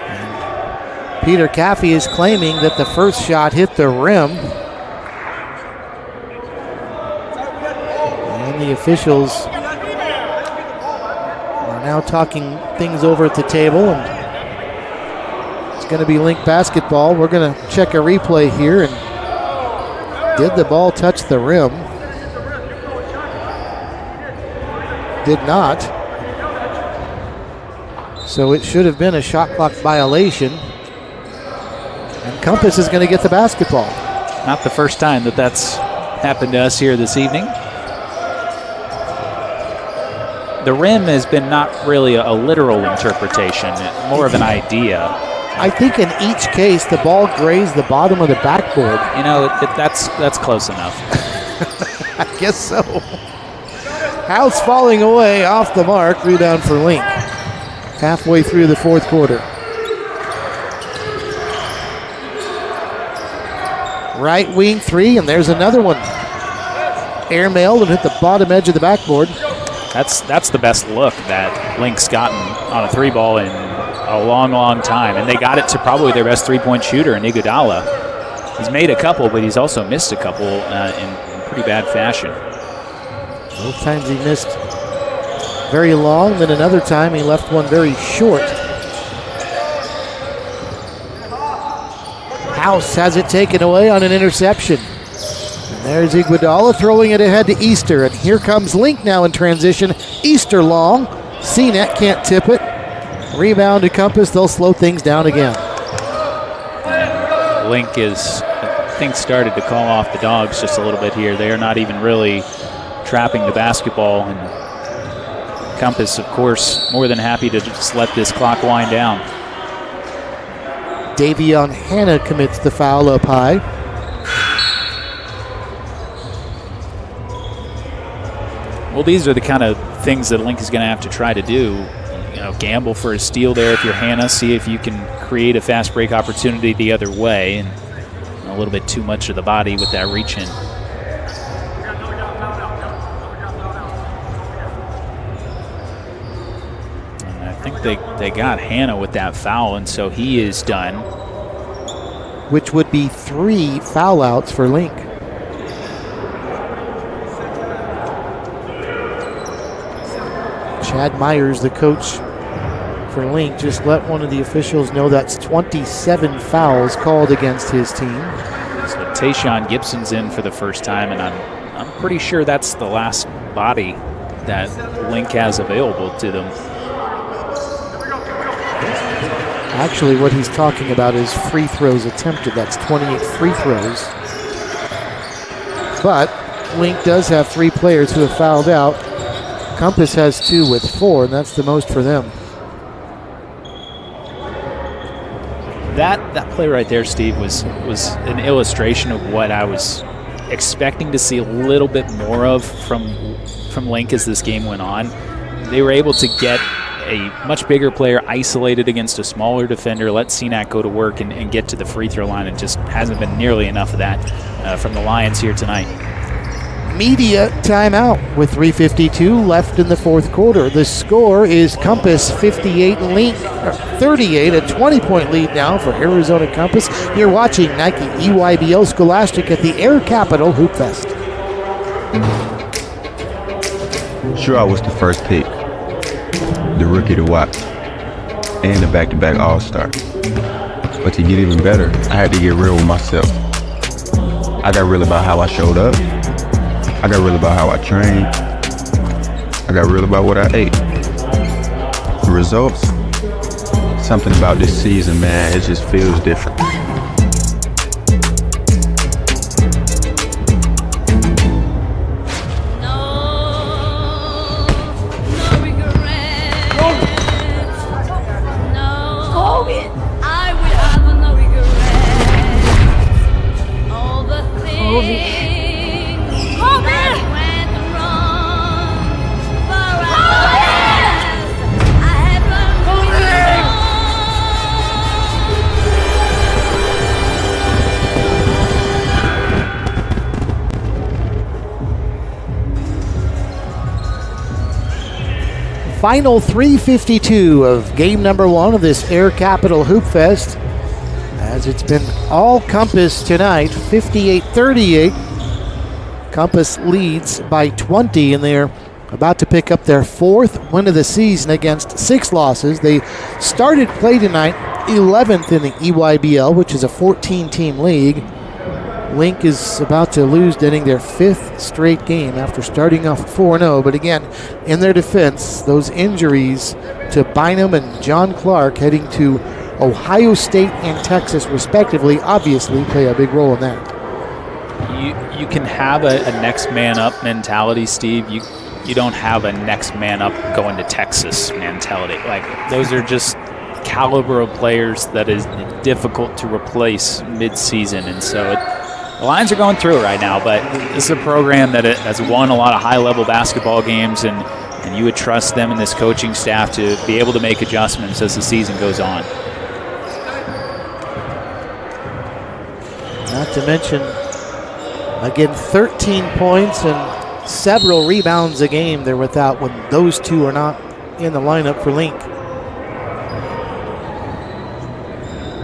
And Peter Caffey is claiming that the first shot hit the rim. And the officials are now talking things over at the table, and it's going to be Link basketball. We're going to check a replay here, and did the ball touch the rim? Did not. So it should have been a shot clock violation, and Compass is going to get the basketball. Not the first time that's happened to us here this evening. The rim has been not really a literal interpretation, more of an idea. I think in each case, the ball grazed the bottom of the backboard. That's close enough. I guess so. House falling away off the mark. Rebound for Link. Halfway through the fourth quarter. Right wing three, and there's another one. Airmailed and hit the bottom edge of the backboard. That's the best look that Link's gotten on a three ball in a long, long time. And they got it to probably their best three-point shooter in Iguodala. He's made a couple, but he's also missed a couple in pretty bad fashion. Both times he missed very long, then another time he left one very short. House has it taken away on an interception. And there's Iguodala throwing it ahead to Easter. And here comes Link now in transition. Easter long. CNET can't tip it. Rebound to Compass. They'll slow things down again. Link is, I think, started to call off the dogs just a little bit here. They are not even really trapping the basketball. And Compass, of course, more than happy to just let this clock wind down. Davion Hanna commits the foul up high. Well, these are the kind of things that Link is going to have to try to do. Gamble for a steal there if you're Hanna. See if you can create a fast break opportunity the other way. And a little bit too much of the body with that reach in. And I think they got Hanna with that foul, and so he is done. Which would be 3 foul outs for Link. Chad Myers, the coach for Link, just let one of the officials know that's 27 fouls called against his team. So Tayshawn Gibson's in for the first time, and I'm pretty sure that's the last body that Link has available to them. Actually, what he's talking about is free throws attempted. That's 28 free throws. But Link does have 3 players who have fouled out. Compass has 2 with 4, and that's the most for them. That play right there, Steve, was an illustration of what I was expecting to see a little bit more of from Link as this game went on. They were able to get a much bigger player isolated against a smaller defender, let Cenac go to work and get to the free throw line. It just hasn't been nearly enough of that from the Lions here tonight. Media timeout with 3:52 left in the fourth quarter. The score is Compass 58, Link 38, a 20-point lead now for Arizona Compass. You're watching Nike EYBL Scholastic at the Air Capital Hoopfest. Sure, I was the first pick, the rookie to watch, and the back-to-back All-Star. But to get even better, I had to get real with myself. I got real about how I showed up. I got real about how I trained. I got real about what I ate. The results, something about this season, man, it just feels different. Final 3:52 of game number 1 of this Air Capital Hoopfest. As it's been all Compass tonight, 58-38. Compass leads by 20, and they're about to pick up their 4th win of the season against 6 losses. They started play tonight 11th in the EYBL, which is a 14-team league. Link is about to lose, getting their 5th straight game after starting off 4-0. But again, in their defense, those injuries to Bynum and John Clark heading to Ohio State and Texas, respectively, obviously play a big role in that. You can have a next man up mentality, Steve. You don't have a next man up going to Texas mentality. Like, those are just caliber of players that is difficult to replace mid-season, and so the Lions are going through it right now, but this is a program that has won a lot of high-level basketball games, and you would trust them and this coaching staff to be able to make adjustments as the season goes on. Not to mention, again, 13 points and several rebounds a game they're without when those two are not in the lineup for Link.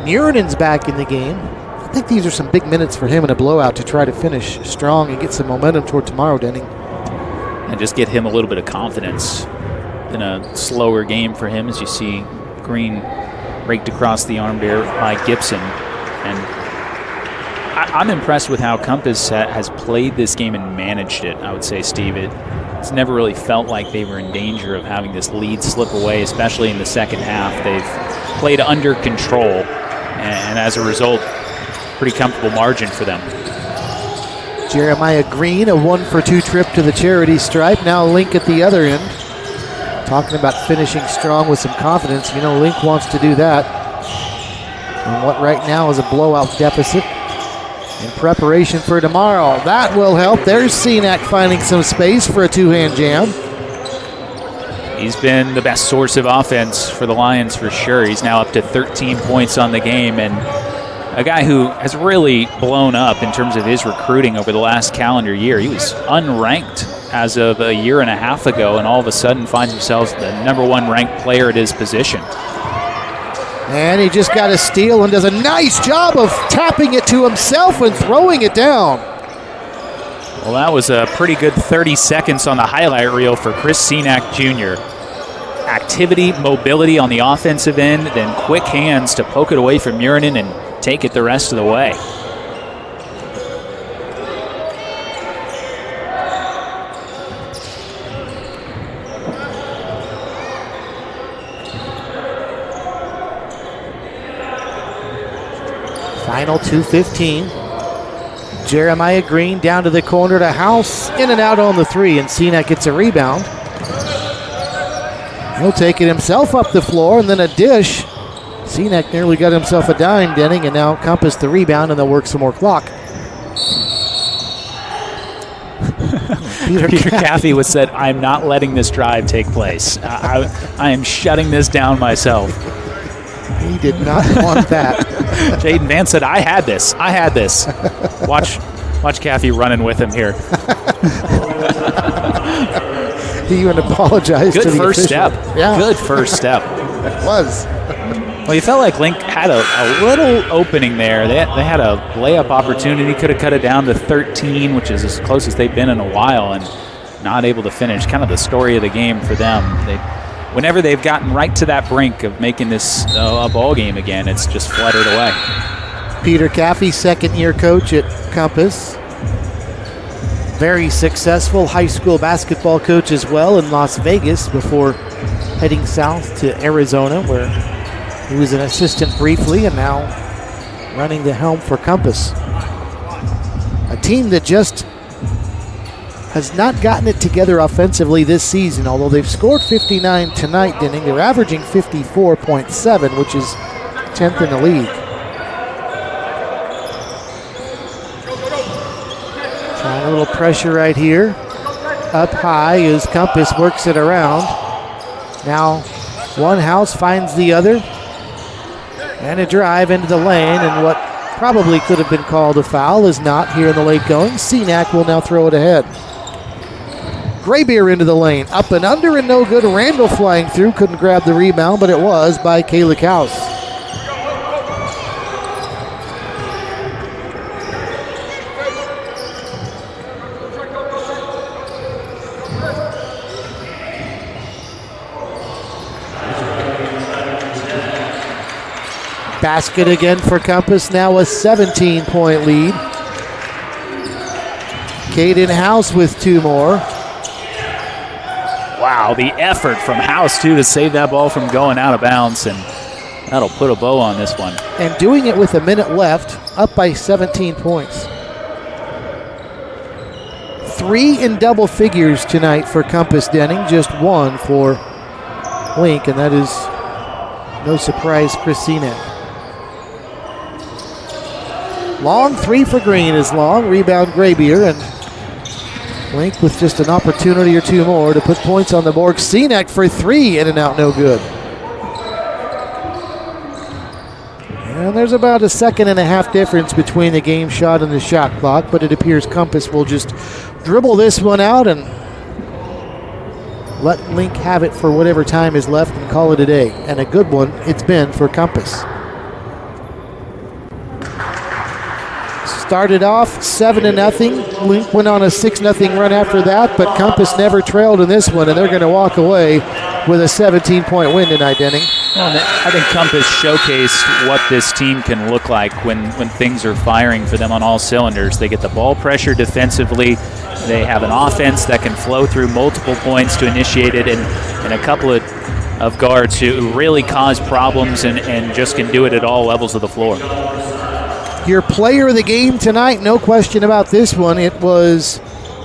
Murinen's back in the game. I think these are some big minutes for him in a blowout to try to finish strong and get some momentum toward tomorrow, Denning. And just get him a little bit of confidence in a slower game for him, as you see Green raked across the arm there by Gibson. And I'm impressed with how Compass has played this game and managed it, I would say, Steve. It's never really felt like they were in danger of having this lead slip away, especially in the second half. They've played under control, and as a result, pretty comfortable margin for them. Jeremiah Green, a 1-for-2 trip to the charity stripe. Now Link at the other end. Talking about finishing strong with some confidence. You know, Link wants to do that. And what right now is a blowout deficit in preparation for tomorrow. That will help. There's Cenac finding some space for a two-hand jam. He's been the best source of offense for the Lions for sure. He's now up to 13 points on the game, and a guy who has really blown up in terms of his recruiting over the last calendar year. He was unranked as of a year and a half ago, and all of a sudden finds himself the #1 ranked player at his position. And he just got a steal and does a nice job of tapping it to himself and throwing it down. Well, that was a pretty good 30 seconds on the highlight reel for Chris Cenac Jr. Activity, mobility on the offensive end, then quick hands to poke it away from Murinen and take it the rest of the way. Final 2:15. Jeremiah Green down to the corner to House, in and out on the three, and Cenac gets a rebound. He'll take it himself up the floor, and then a dish. Cenac nearly got himself a dime, Denning, and now Compass the rebound, and they'll work some more clock. Peter Caffey was said, "I'm not letting this drive take place. I am shutting this down myself." He did not want that. Jaden Vance said, I had this. Watch Caffey running with him here. He even apologized to the Good first official. step. Yeah. Good first step. It was. Well, you felt like Link had a little opening there. They had a layup opportunity, could have cut it down to 13, which is as close as they've been in a while, and not able to finish. Kind of the story of the game for them. Whenever they've gotten right to that brink of making this a ball game again, it's just fluttered away. Peter Caffey, second-year coach at Compass. Very successful high school basketball coach as well in Las Vegas before heading south to Arizona, where he was an assistant briefly and now running the helm for Compass. A team that just has not gotten it together offensively this season, although they've scored 59 tonight, Denning. They're averaging 54.7, which is 10th in the league. Trying a little pressure right here. Up high as Compass works it around. Now one house finds the other. And a drive into the lane, and what probably could have been called a foul is not here in the late going. Cenac will now throw it ahead. Graybeer into the lane, up and under and no good. Randall flying through, couldn't grab the rebound, but it was by Kayla Kaus. Basket again for Compass, now a 17-point lead. Caden House with two more. Wow, the effort from House, too, to save that ball from going out of bounds, and that'll put a bow on this one. And doing it with a minute left, up by 17 points. 3 in double figures tonight for Compass Denning, just 1 for Link, and that is no surprise, Chris Cenac. Long three for Green is long. Rebound Graybeer, and Link with just an opportunity or two more to put points on the board. Cenac for three, in and out, no good. And there's about a second and a half difference between the game shot and the shot clock, but it appears Compass will just dribble this one out and let Link have it for whatever time is left and call it a day. And a good one it's been for Compass. Started off 7-0. Link went on a 6-0 run after that, but Compass never trailed in this one, and they're going to walk away with a 17-point win tonight, Denning. Well, I think Compass showcased what this team can look like when things are firing for them on all cylinders. They get the ball pressure defensively. They have an offense that can flow through multiple points to initiate it, and a couple of guards who really cause problems and just can do it at all levels of the floor. Your player of the game tonight, no question about this one. It was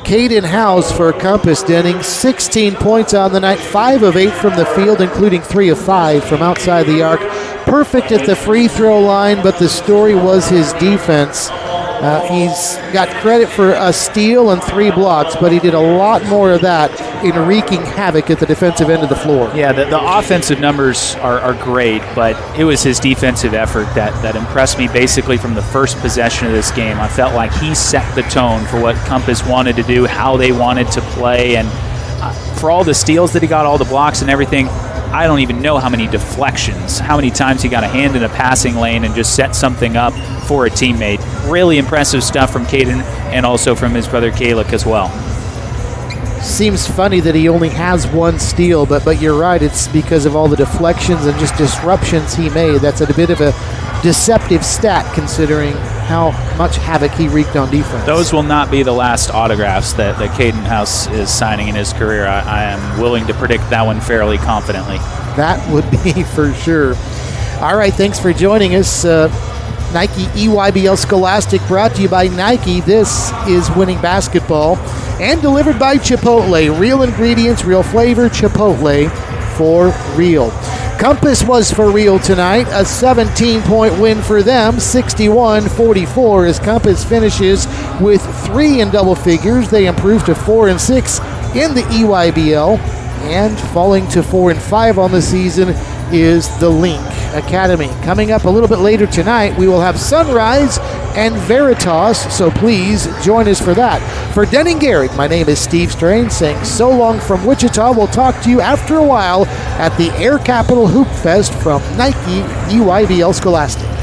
Caden House for Compass Denning. 16 points on the night, 5 of 8 from the field, including 3 of 5 from outside the arc. Perfect at the free throw line, but the story was his defense. He's got credit for a steal and 3 blocks, but he did a lot more of that in wreaking havoc at the defensive end of the floor. Yeah, the offensive numbers are great, but it was his defensive effort that impressed me basically from the first possession of this game. I felt like he set the tone for what Compass wanted to do, how they wanted to play, and for all the steals that he got, all the blocks and everything, I don't even know how many deflections, how many times he got a hand in a passing lane and just set something up for a teammate. Really impressive stuff from Caden and also from his brother Kalick as well. Seems funny that he only has 1 steal, but you're right, it's because of all the deflections and just disruptions he made. That's a bit of a deceptive stat considering how much havoc he wreaked on defense. Those will not be the last autographs that Caden House is signing in his career. I am willing to predict that one fairly confidently. That would be for sure. All right, thanks for joining us. Nike EYBL Scholastic, brought to you by Nike. This is Winning Basketball, and delivered by Chipotle. Real ingredients, real flavor, Chipotle for real. Compass was for real tonight. A 17-point win for them, 61-44, as Compass finishes with 3 in double figures. They improve to 4-6 in the EYBL, and falling to 4-5 on the season is the Link Academy. Coming up a little bit later tonight, we will have Sunrise and Veritas, so please join us for that. For Denning Garrett, my name is Steve Strain, saying so long from Wichita. We'll talk to you after a while at the Air Capital Hoopfest from Nike EYBL Scholastic.